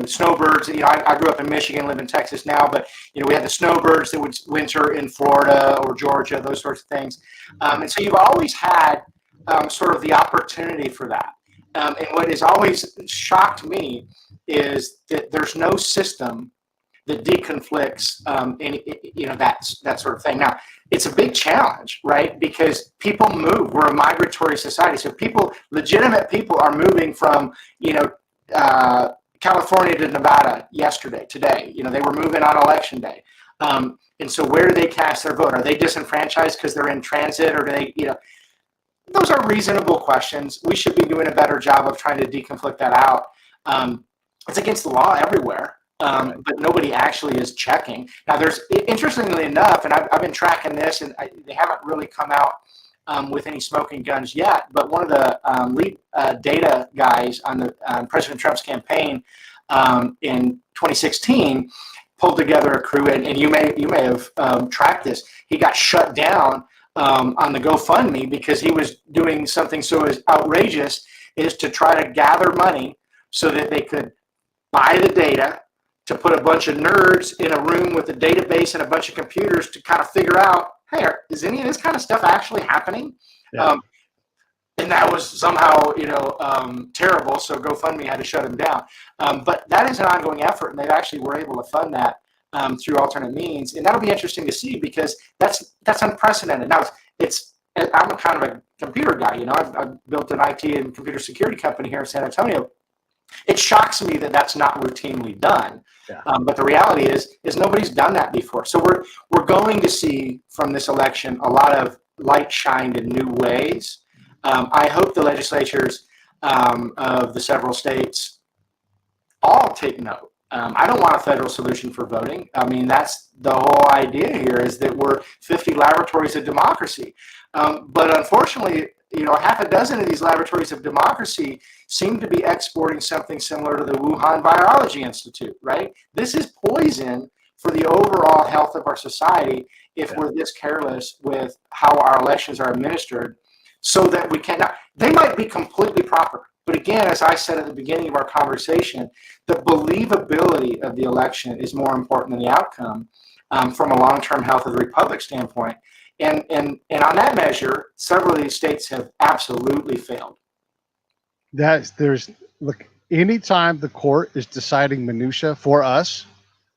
snowbirds. I grew up in Michigan, live in Texas now, but we had the snowbirds that would winter in Florida or Georgia, those sorts of things. And so you've always had sort of the opportunity for that. And what has always shocked me is that there's no system that deconflicts that sort of thing. Now, it's a big challenge, right? Because people move. We're a migratory society. So legitimate people are moving from, California to Nevada today. They were moving on election day. And so where do they cast their vote? Are they disenfranchised because they're in transit, or do they, those are reasonable questions. We should be doing a better job of trying to deconflict that out. It's against the law everywhere. But nobody actually is checking. Now, interestingly enough, and I've been tracking this, and they haven't really come out with any smoking guns yet, but one of the lead data guys on President Trump's campaign in 2016, pulled together a crew, and you may have tracked this. He got shut down on the GoFundMe because he was doing something so outrageous is to try to gather money so that they could buy the data, to put a bunch of nerds in a room with a database and a bunch of computers to kind of figure out, hey, is any of this kind of stuff actually happening? Yeah. And that was somehow, terrible. So GoFundMe had to shut him down. But that is an ongoing effort, and they actually were able to fund that through alternate means. And that'll be interesting to see because that's unprecedented. Now, I'm a kind of a computer guy. I've built an IT and computer security company here in San Antonio. It shocks me that that's not routinely done. Yeah. But the reality is nobody's done that before. So we're going to see from this election a lot of light shined in new ways. I hope the legislatures of the several states all take note. I don't want a federal solution for voting. I mean, that's the whole idea here is that we're 50 laboratories of democracy. But unfortunately, half a dozen of these laboratories of democracy seem to be exporting something similar to the Wuhan Virology Institute, right? This is poison for the overall health of our society if we're this careless with how our elections are administered, so that we cannot. They might be completely proper, but again, as I said at the beginning of our conversation, the believability of the election is more important than the outcome from a long-term health of the republic standpoint. And on that measure, several of these states have absolutely failed. Look, anytime the court is deciding minutia for us,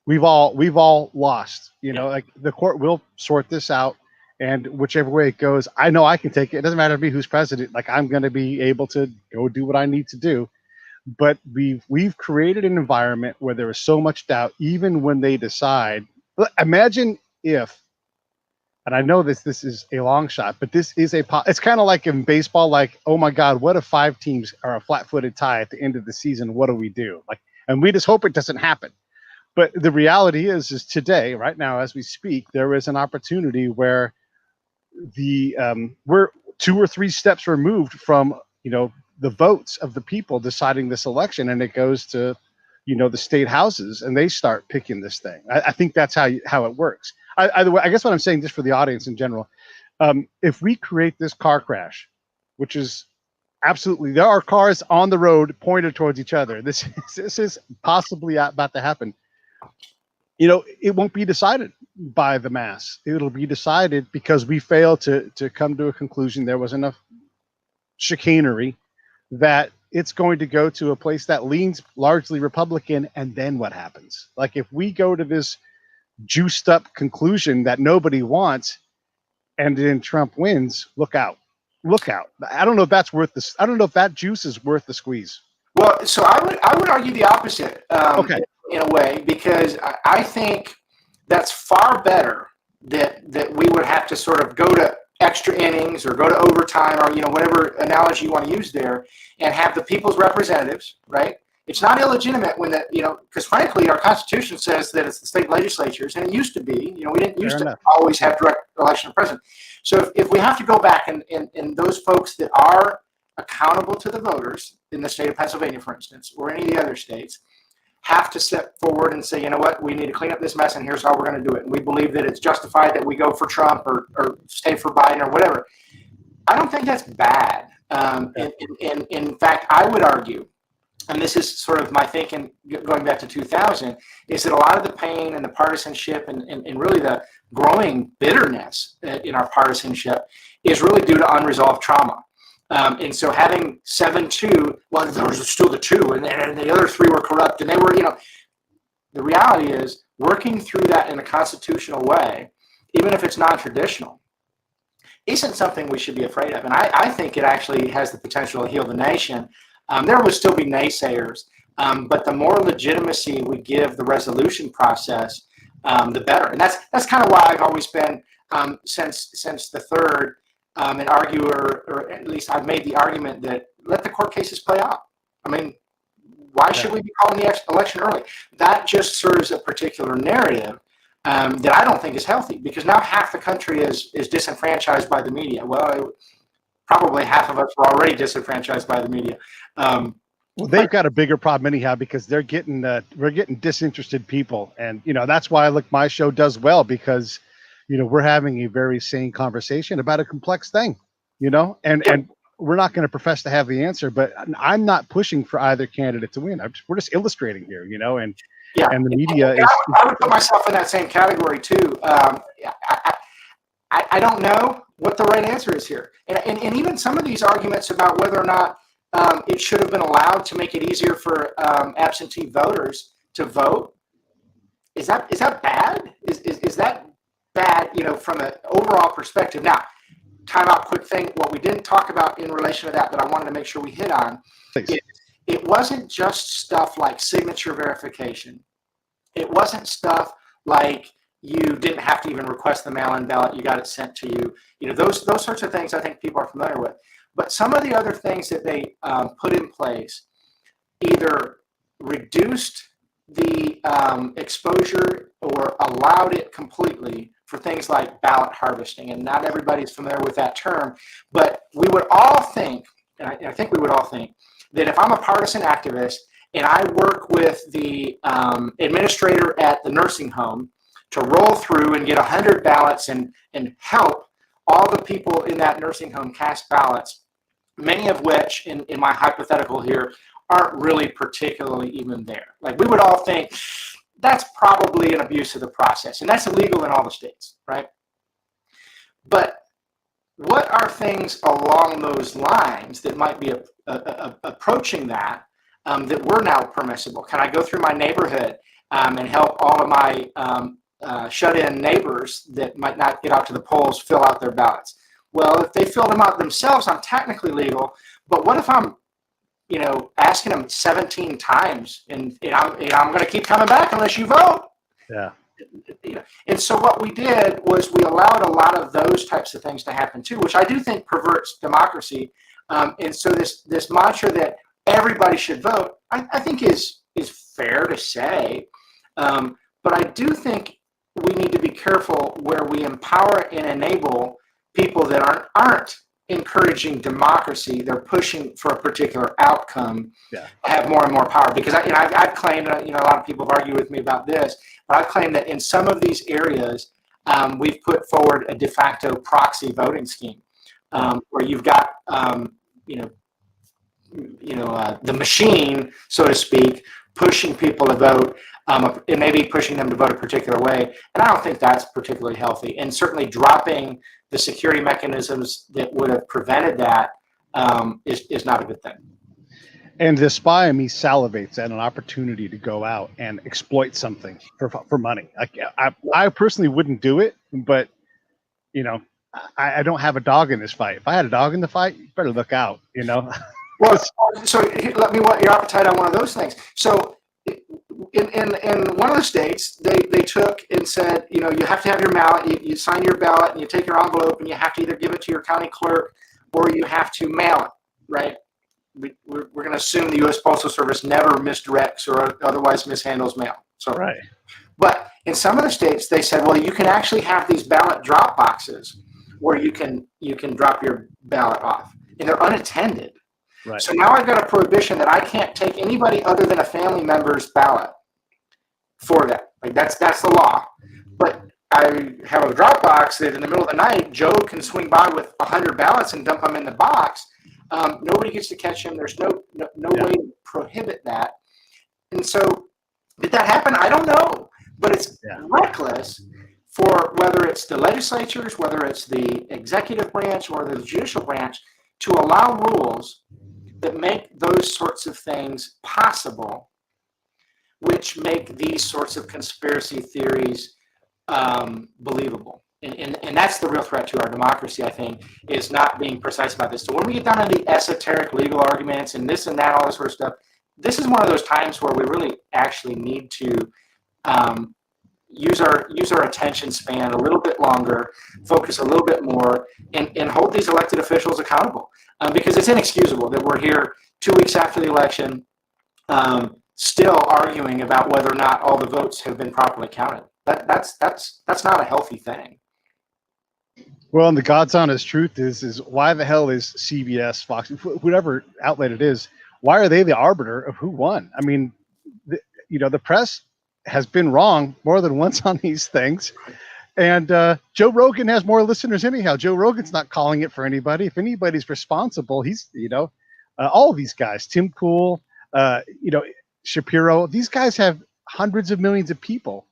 we've all lost. Like the court will sort this out, and whichever way it goes, I know I can take it. It doesn't matter to me who's president. Like I'm going to be able to go do what I need to do. But we've created an environment where there is so much doubt, even when they decide. Imagine if. And I know this is a long shot, but this is it's kind of like in baseball, like, oh my God, what if 5 teams are a flat-footed tie at the end of the season? What do we do? And we just hope it doesn't happen. But the reality is today, right now, as we speak, there is an opportunity where we're 2 or 3 steps removed from, the votes of the people deciding this election, and it goes to, the state houses, and they start picking this thing. I think that's how it works. Either way, I guess what I'm saying, just for the audience in general, if we create this car crash, which is absolutely, there are cars on the road pointed towards each other. This is possibly about to happen. It won't be decided by the mass. It'll be decided because we failed to come to a conclusion. There was enough chicanery that it's going to go to a place that leans largely Republican. And then what happens? Like if we go to this juiced up conclusion that nobody wants, and then Trump wins, look out. I don't know if that's worth this. I don't know if that juice is worth the squeeze. Well, so I would argue the opposite. Okay. In a way, because I think that's far better that we would have to sort of go to extra innings or go to overtime or whatever analogy you want to use there, and have the people's representatives, right? It's not illegitimate when because frankly our Constitution says that it's the state legislatures, and it used to be, we didn't used to always have direct election of president. So if we have to go back and those folks that are accountable to the voters in the state of Pennsylvania, for instance, or any of the other states, have to step forward and say, what, we need to clean up this mess, and here's how we're going to do it. And we believe that it's justified that we go for Trump or stay for Biden or whatever. I don't think that's bad. In fact, I would argue, and this is sort of my thinking going back to 2000, is that a lot of the pain and the partisanship and really the growing bitterness in our partisanship is really due to unresolved trauma. And so having 7-2, well, there was still the 2, and the other 3 were corrupt, and they were, the reality is working through that in a constitutional way, even if it's non-traditional, isn't something we should be afraid of. And I think it actually has the potential to heal the nation. There will still be naysayers, but the more legitimacy we give the resolution process, the better. And that's kind of why I've always been, since the third, an arguer, or at least I've made the argument that let the court cases play out. I mean, why should we be calling the election early? That just serves a particular narrative that I don't think is healthy, because now half the country is disenfranchised by the media. Well, probably half of us were already disenfranchised by the media. Well, they've got a bigger problem anyhow because they're getting we're getting disinterested people, and that's why my show does well because we're having a very sane conversation about a complex thing, and we're not going to profess to have the answer, but I'm not pushing for either candidate to win. We're just illustrating here, and Yeah, and the media and I would put myself in that same category too. I don't know what the right answer is here, and even some of these arguments about whether or not it should have been allowed to make it easier for absentee voters to vote. Is that bad? Is that bad? From an overall perspective. Now, time out. Quick thing. What we didn't talk about in relation to that I wanted to make sure we hit on. It wasn't just stuff like signature verification. It wasn't stuff like you didn't have to even request the mail-in ballot. You got it sent to you. Those sorts of things I think people are familiar with. But some of the other things that they put in place either reduced the exposure or allowed it completely for things like ballot harvesting. And not everybody's familiar with that term, but we would all think, and I think we would all think, that if I'm a partisan activist and I work with the administrator at the nursing home to roll through and get 100 ballots and help all the people in that nursing home cast ballots, many of which, in my hypothetical here, aren't really particularly even there. Like, we would all think that's probably an abuse of the process, and that's illegal in all the states, right? But what are things along those lines that might be approaching that that were now permissible? Can I go through my neighborhood and help all of my shut-in neighbors that might not get out to the polls fill out their ballots? Well, if they fill them out themselves, I'm technically legal. But what if I'm, asking them 17 times and I'm going to keep coming back unless you vote? Yeah. And so what we did was we allowed a lot of those types of things to happen too, which I do think perverts democracy. And so this mantra that everybody should vote, I think is fair to say. But I do think we need to be careful where we empower and enable people that aren't encouraging democracy. They're pushing for a particular outcome to have more and more power. Because I've claimed, a lot of people have argued with me about this, but I've claimed that in some of these areas, we've put forward a de facto proxy voting scheme where you've got, the machine, so to speak, pushing people to vote. It may be pushing them to vote a particular way, and I don't think that's particularly healthy. And certainly dropping the security mechanisms that would have prevented that is not a good thing. And the spy in me salivates at an opportunity to go out and exploit something for money. I personally wouldn't do it, but I don't have a dog in this fight. If I had a dog in the fight, you better look out. Well, so let me want your appetite on one of those things. So in one of the states, they took and said, you have to have your ballot, you sign your ballot and you take your envelope and you have to either give it to your county clerk or you have to mail it, right? We're going to assume the U.S. Postal Service never misdirects or otherwise mishandles mail. So, right. But in some of the states, they said, well, you can actually have these ballot drop boxes where you can drop your ballot off, and they're unattended. Right. So now I've got a prohibition that I can't take anybody other than a family member's ballot for that. Like that's the law. But I have a drop box that in the middle of the night, Joe can swing by with 100 ballots and dump them in the box. Nobody gets to catch him. There's no way to prohibit that. And so did that happen? I don't know. But it's reckless for whether it's the legislatures, whether it's the executive branch or the judicial branch to allow rules that make those sorts of things possible, which make these sorts of conspiracy theories believable. And that's the real threat to our democracy, I think, is not being precise about this. So when we get down to the esoteric legal arguments and this and that, all this sort of stuff, this is one of those times where we really actually need to use our attention span a little bit longer, focus a little bit more, and hold these elected officials accountable. Because it's inexcusable that we're here 2 weeks after the election still arguing about whether or not all the votes have been properly counted. That's not a healthy thing. Well, and the God's honest truth is why the hell is CBS, Fox, whatever outlet it is, why are they the arbiter of who won? I mean, the press has been wrong more than once on these things. And Joe Rogan has more listeners anyhow. Joe Rogan's not calling it for anybody. If anybody's responsible, he's, all of these guys, Tim Pool, Shapiro, these guys have hundreds of millions of people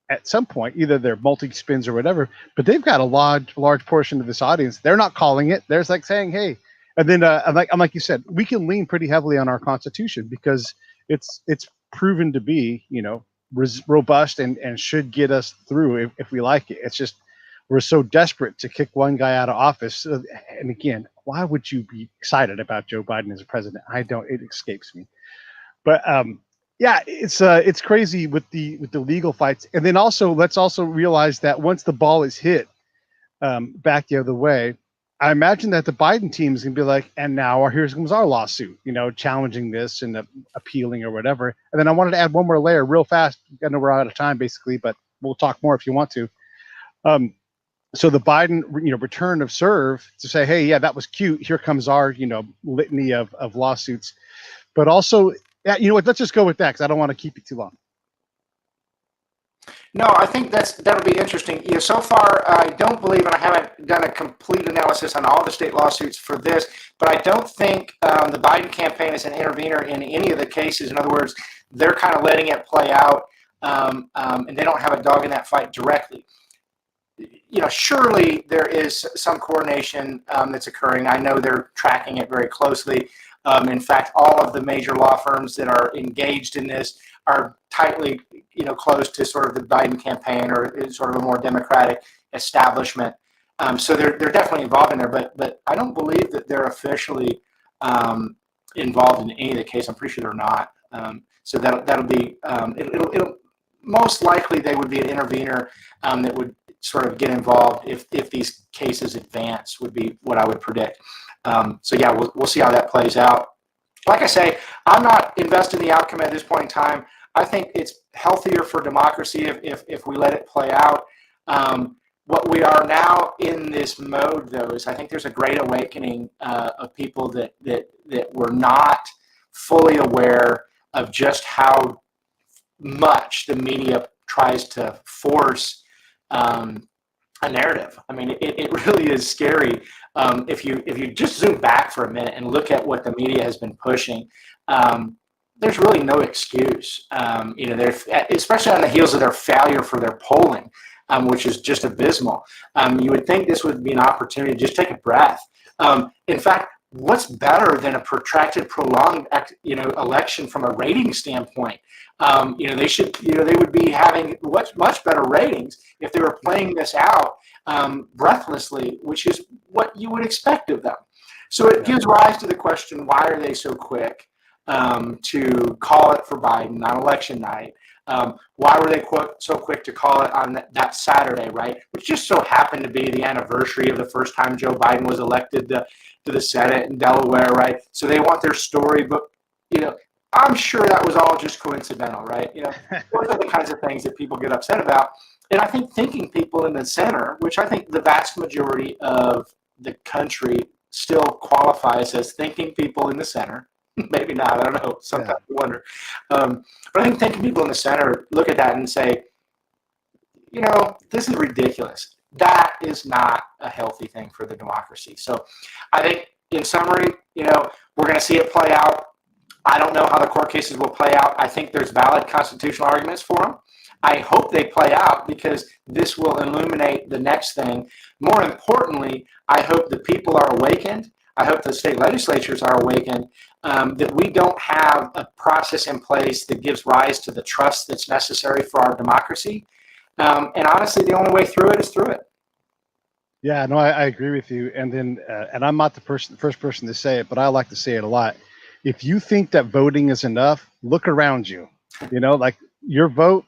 at some point, either they're multi-spins or whatever, but they've got a large portion of this audience. They're not calling it. They're like saying, hey, and then I'm like you said, we can lean pretty heavily on our Constitution because it's proven to be, robust and should get us through if we like it. It's just we're so desperate to kick one guy out of office. And again, why would you be excited about Joe Biden as a president? It escapes me. But yeah, it's crazy with the legal fights. And then let's also realize that once the ball is hit back the other way, I imagine that the Biden team is going to be like, and now here comes our lawsuit, challenging this and appealing or whatever. And then I wanted to add one more layer real fast. I know we're out of time basically, but we'll talk more if you want to. So the Biden, return of serve to say, hey, yeah, that was cute. Here comes our, litany of lawsuits. But also, yeah, you know what? Let's just go with that because I don't want to keep you too long. No, I think that'll be interesting. So far, I don't believe, and I haven't done a complete analysis on all the state lawsuits for this, but I don't think the Biden campaign is an intervener in any of the cases. In other words, they're kind of letting it play out, and they don't have a dog in that fight directly. Surely there is some coordination that's occurring. I know they're tracking it very closely. In fact, all of the major law firms that are engaged in this are tightly, close to sort of the Biden campaign or sort of a more Democratic establishment. So they're definitely involved in there, but I don't believe that they're officially involved in any of the case. I'm pretty sure they're not. So that'll be it'll most likely they would be an intervener that would sort of get involved if these cases advance, would be what I would predict. So yeah, we'll see how that plays out. Like I say, I'm not invested in the outcome at this point in time. I think it's healthier for democracy if we let it play out. What we are now in this mode, though, is I think there's a great awakening of people that were not fully aware of just how much the media tries to force a narrative. I mean, it really is scary. If you just zoom back for a minute and look at what the media has been pushing, there's really no excuse. They're, especially on the heels of their failure for their polling, which is just abysmal. You would think this would be an opportunity to just take a breath. In fact, what's better than a protracted, prolonged, election from a rating standpoint? They would be having much better ratings if they were playing this out breathlessly, which is what you would expect of them. So it gives rise to the question: why are they so quick to call it for Biden on election night? Why were they so quick to call it on that Saturday, right? Which just so happened to be the anniversary of the first time Joe Biden was elected to the Senate in Delaware, right? So they want their storybook, I'm sure that was all just coincidental, right? Those are the kinds of things that people get upset about. And I think thinking people in the center, which I think the vast majority of the country still qualifies as thinking people in the center. Maybe not, I don't know, sometimes I wonder. But I think thinking people in the center look at that and say, this is ridiculous. That is not a healthy thing for the democracy. So I think in summary, we're going to see it play out. I don't know how the court cases will play out. I think there's valid constitutional arguments for them. I hope they play out because this will illuminate the next thing. More importantly, I hope the people are awakened. I hope the state legislatures are awakened, that we don't have a process in place that gives rise to the trust that's necessary for our democracy. And honestly, the only way through it is through it. Yeah, no, I agree with you. And then, and I'm not the first person to say it, but I like to say it a lot. If you think that voting is enough, look around you. Like your vote,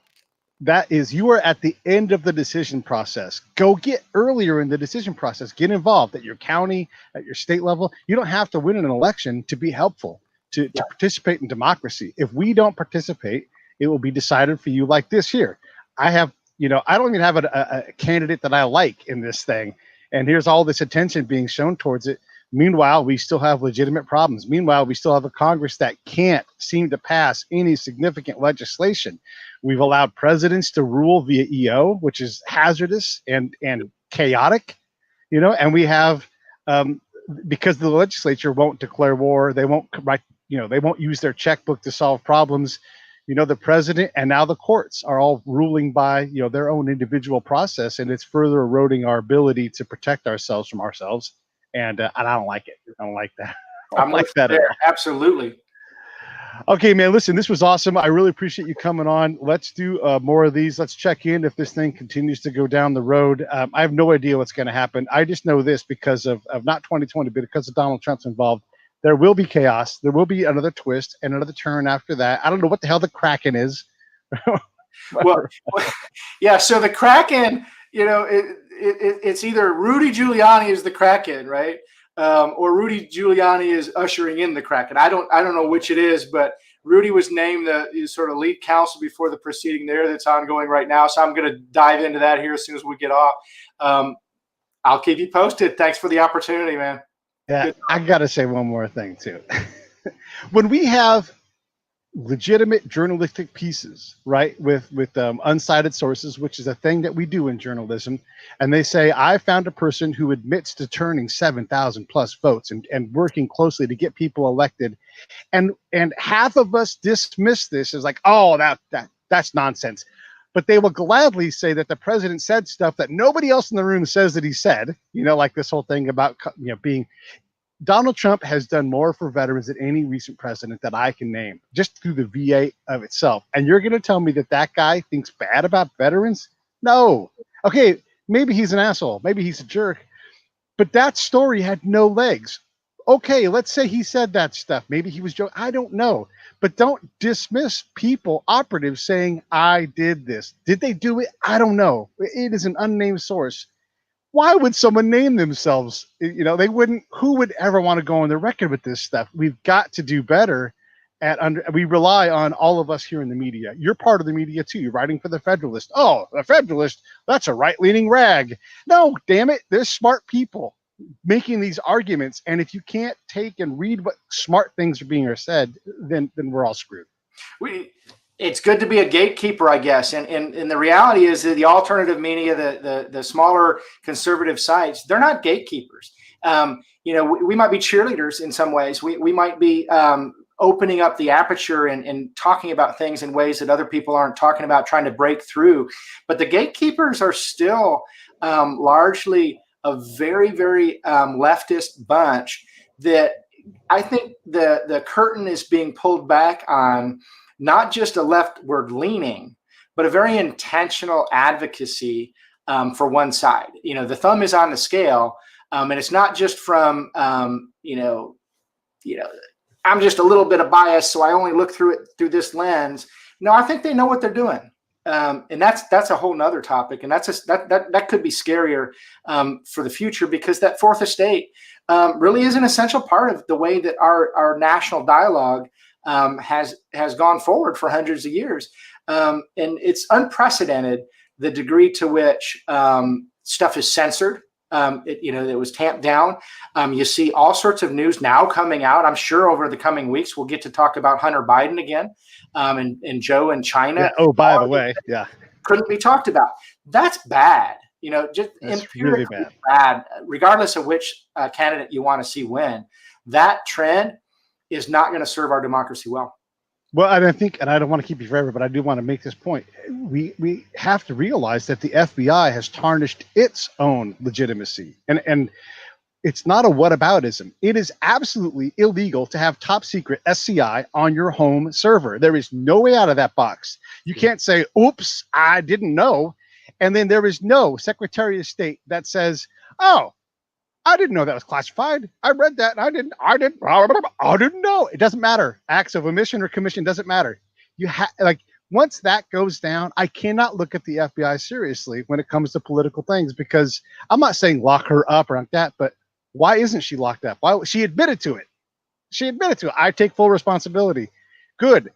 you are at the end of the decision process. Go get earlier in the decision process. Get involved at your county, at your state level. You don't have to win an election to be helpful, to participate in democracy. If we don't participate, it will be decided for you like this here. I don't even have a candidate that I like in this thing. And here's all this attention being shown towards it. Meanwhile, we still have legitimate problems. Meanwhile, we still have a Congress that can't seem to pass any significant legislation. We've allowed presidents to rule via EO, which is hazardous and chaotic, and we have, because the legislature won't declare war, they won't write, they won't use their checkbook to solve problems. The president and now the courts are all ruling by, their own individual process, and it's further eroding our ability to protect ourselves from ourselves. And I don't like it. I don't like that. I don't like that at all. Absolutely. Okay, man, listen, this was awesome. I really appreciate you coming on. Let's do more of these. Let's check in if this thing continues to go down the road. I have no idea what's going to happen. I just know this because of not 2020, but because of Donald Trump's involved. There will be chaos. There will be another twist and another turn after that. I don't know what the hell the Kraken is. well, yeah, so the Kraken, it's either Rudy Giuliani is the Kraken, right? Or Rudy Giuliani is ushering in the Kraken. I don't know which it is, but Rudy was named the sort of lead counsel before the proceeding there that's ongoing right now. So I'm going to dive into that here as soon as we get off. I'll keep you posted. Thanks for the opportunity, man. Yeah, I got to say one more thing too. When we have legitimate journalistic pieces, right, with unsighted sources, which is a thing that we do in journalism, and they say, I found a person who admits to turning 7,000 plus votes and working closely to get people elected, and half of us dismiss this as like, oh, that's nonsense, but they will gladly say that the president said stuff that nobody else in the room says that he said, like this whole thing about being. Donald Trump has done more for veterans than any recent president that I can name, just through the VA of itself. And you're going to tell me that guy thinks bad about veterans? No. Okay, maybe he's an asshole. Maybe he's a jerk. But that story had no legs. Okay, let's say he said that stuff. Maybe he was joking. I don't know. But don't dismiss people, operatives, saying, I did this. Did they do it? I don't know. It is an unnamed source. Why would someone name themselves? They wouldn't. Who would ever want to go on the record with this stuff? We've got to do better. We rely on all of us here in the media. You're part of the media too. You're writing for the Federalist. Oh, the Federalist, that's a right-leaning rag. No, damn it. There's smart people making these arguments. And if you can't take and read what smart things are being said, then we're all screwed. It's good to be a gatekeeper, I guess. And the reality is that the alternative media, the smaller conservative sites, they're not gatekeepers. We might be cheerleaders in some ways. We might be opening up the aperture and talking about things in ways that other people aren't talking about, trying to break through. But the gatekeepers are still largely a very, very leftist bunch that I think the curtain is being pulled back on. Not just a leftward leaning, but a very intentional advocacy for one side. The thumb is on the scale, and it's not just from I'm just a little bit of bias, so I only look through it through this lens. No, I think they know what they're doing, and that's a whole nother topic, and that could be scarier for the future, because that fourth estate really is an essential part of the way that our national dialogue has gone forward for hundreds of years. And it's unprecedented the degree to which stuff is censored. It was tamped down. You see all sorts of news now coming out. I'm sure over the coming weeks, we'll get to talk about Hunter Biden again, and Joe in China. Yeah. Oh, by the way, yeah. Couldn't be talked about. That's bad. Just really bad, regardless of which candidate you want to see win. That trend is not going to serve our democracy well. Well, and I think, and I don't want to keep you forever, but I do want to make this point. We have to realize that the FBI has tarnished its own legitimacy. And it's not a whataboutism. It is absolutely illegal to have top secret SCI on your home server. There is no way out of that box. You can't say, oops, I didn't know. And then there is no Secretary of State that says, oh, I didn't know that was classified. I read that and I didn't know. It doesn't matter. Acts of omission or commission doesn't matter. Once that goes down, I cannot look at the FBI seriously when it comes to political things, because I'm not saying lock her up or like that, but why isn't she locked up? Why? She admitted to it. I take full responsibility. Good.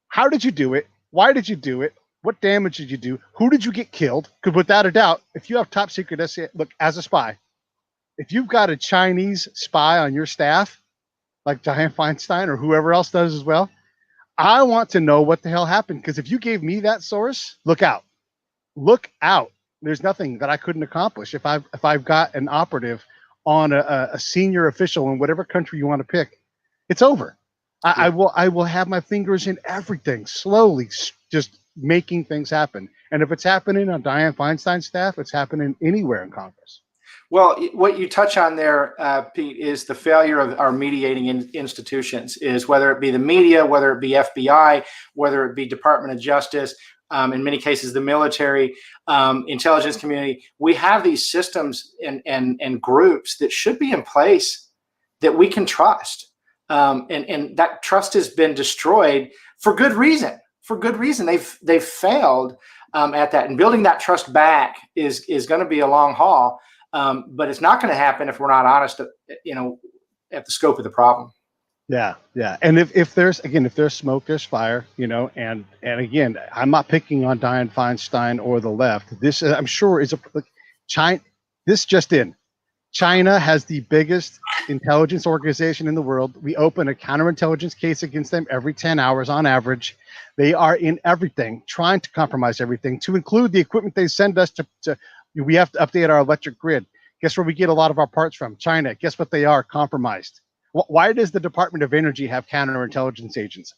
How did you do it? Why did you do it? What damage did you do? Who did you get killed? Because without a doubt, if you have top secret SCI, look, as a spy, if you've got a Chinese spy on your staff, like Dianne Feinstein or whoever else does as well, I want to know what the hell happened. Because if you gave me that source, look out. Look out. There's nothing that I couldn't accomplish if I've got an operative on a senior official in whatever country you want to pick. It's over. I will have my fingers in everything, slowly just making things happen. And if it's happening on Dianne Feinstein's staff, it's happening anywhere in Congress. Well, what you touch on there, Pete, is the failure of our mediating institutions, is whether it be the media, whether it be FBI, whether it be Department of Justice, in many cases, the military, intelligence community. We have these systems and groups that should be in place that we can trust. And that trust has been destroyed for good reason. For good reason. They've failed at that. And building that trust back is going to be a long haul. But it's not going to happen if we're not honest, at the scope of the problem. Yeah, yeah. And if there's smoke, there's fire, and again, I'm not picking on Dianne Feinstein or the left. This, I'm sure, is China. This just in. China has the biggest intelligence organization in the world. We open a counterintelligence case against them every 10 hours on average. They are in everything, trying to compromise everything, to include the equipment they send us to we have to update our electric grid. Guess where we get a lot of our parts from? China. Guess what they are? Compromised. Why does the Department of Energy have counterintelligence agents?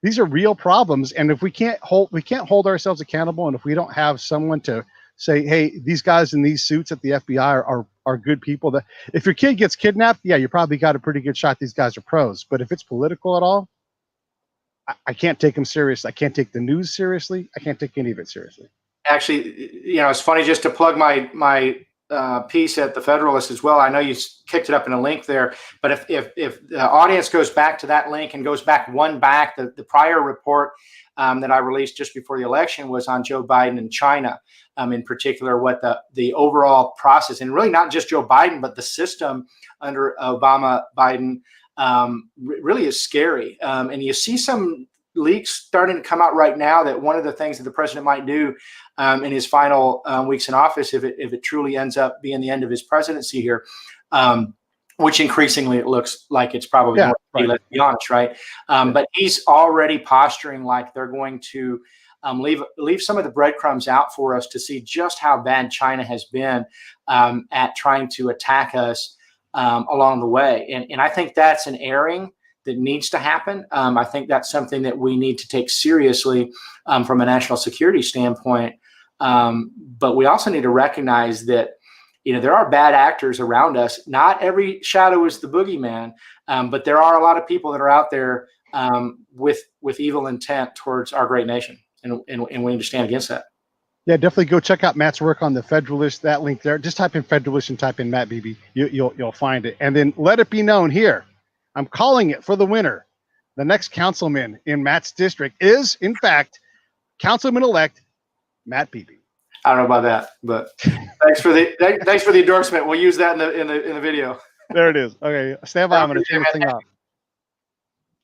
These are real problems. And if we can't hold ourselves accountable, and if we don't have someone to say, hey, these guys in these suits at the FBI are good people. That if your kid gets kidnapped, yeah, you probably got a pretty good shot. These guys are pros. But if it's political at all, I can't take them seriously. I can't take the news seriously. I can't take any of it seriously. Actually, it's funny, just to plug my piece at the Federalist as well. I know you kicked it up in a link there, but if the audience goes back to that link and goes back the prior report that I released just before the election was on Joe Biden and China, in particular, what the overall process, and really not just Joe Biden, but the system under Obama, Biden, really is scary. And you see some leaks starting to come out right now that one of the things that the president might do in his final weeks in office, if it truly ends up being the end of his presidency here, which increasingly it looks like it's probably going to be, let's be honest, right? But he's already posturing like they're going to leave some of the breadcrumbs out for us to see just how bad China has been at trying to attack us along the way. And I think that's an airing that needs to happen. I think that's something that we need to take seriously from a national security standpoint. But we also need to recognize that, there are bad actors around us. Not every shadow is the boogeyman, but there are a lot of people that are out there with evil intent towards our great nation. And we need to stand against that. Yeah, definitely go check out Matt's work on the Federalist. That link there. Just type in Federalist and type in Matt Beebe. You'll find it. And then let it be known here, I'm calling it for the winner. The next councilman in Matt's district is, in fact, Councilman-elect Matt Beebe. I don't know about that, but thanks for the endorsement. We'll use that in the video. There it is. Okay, stand by. I'm going to turn the thing off.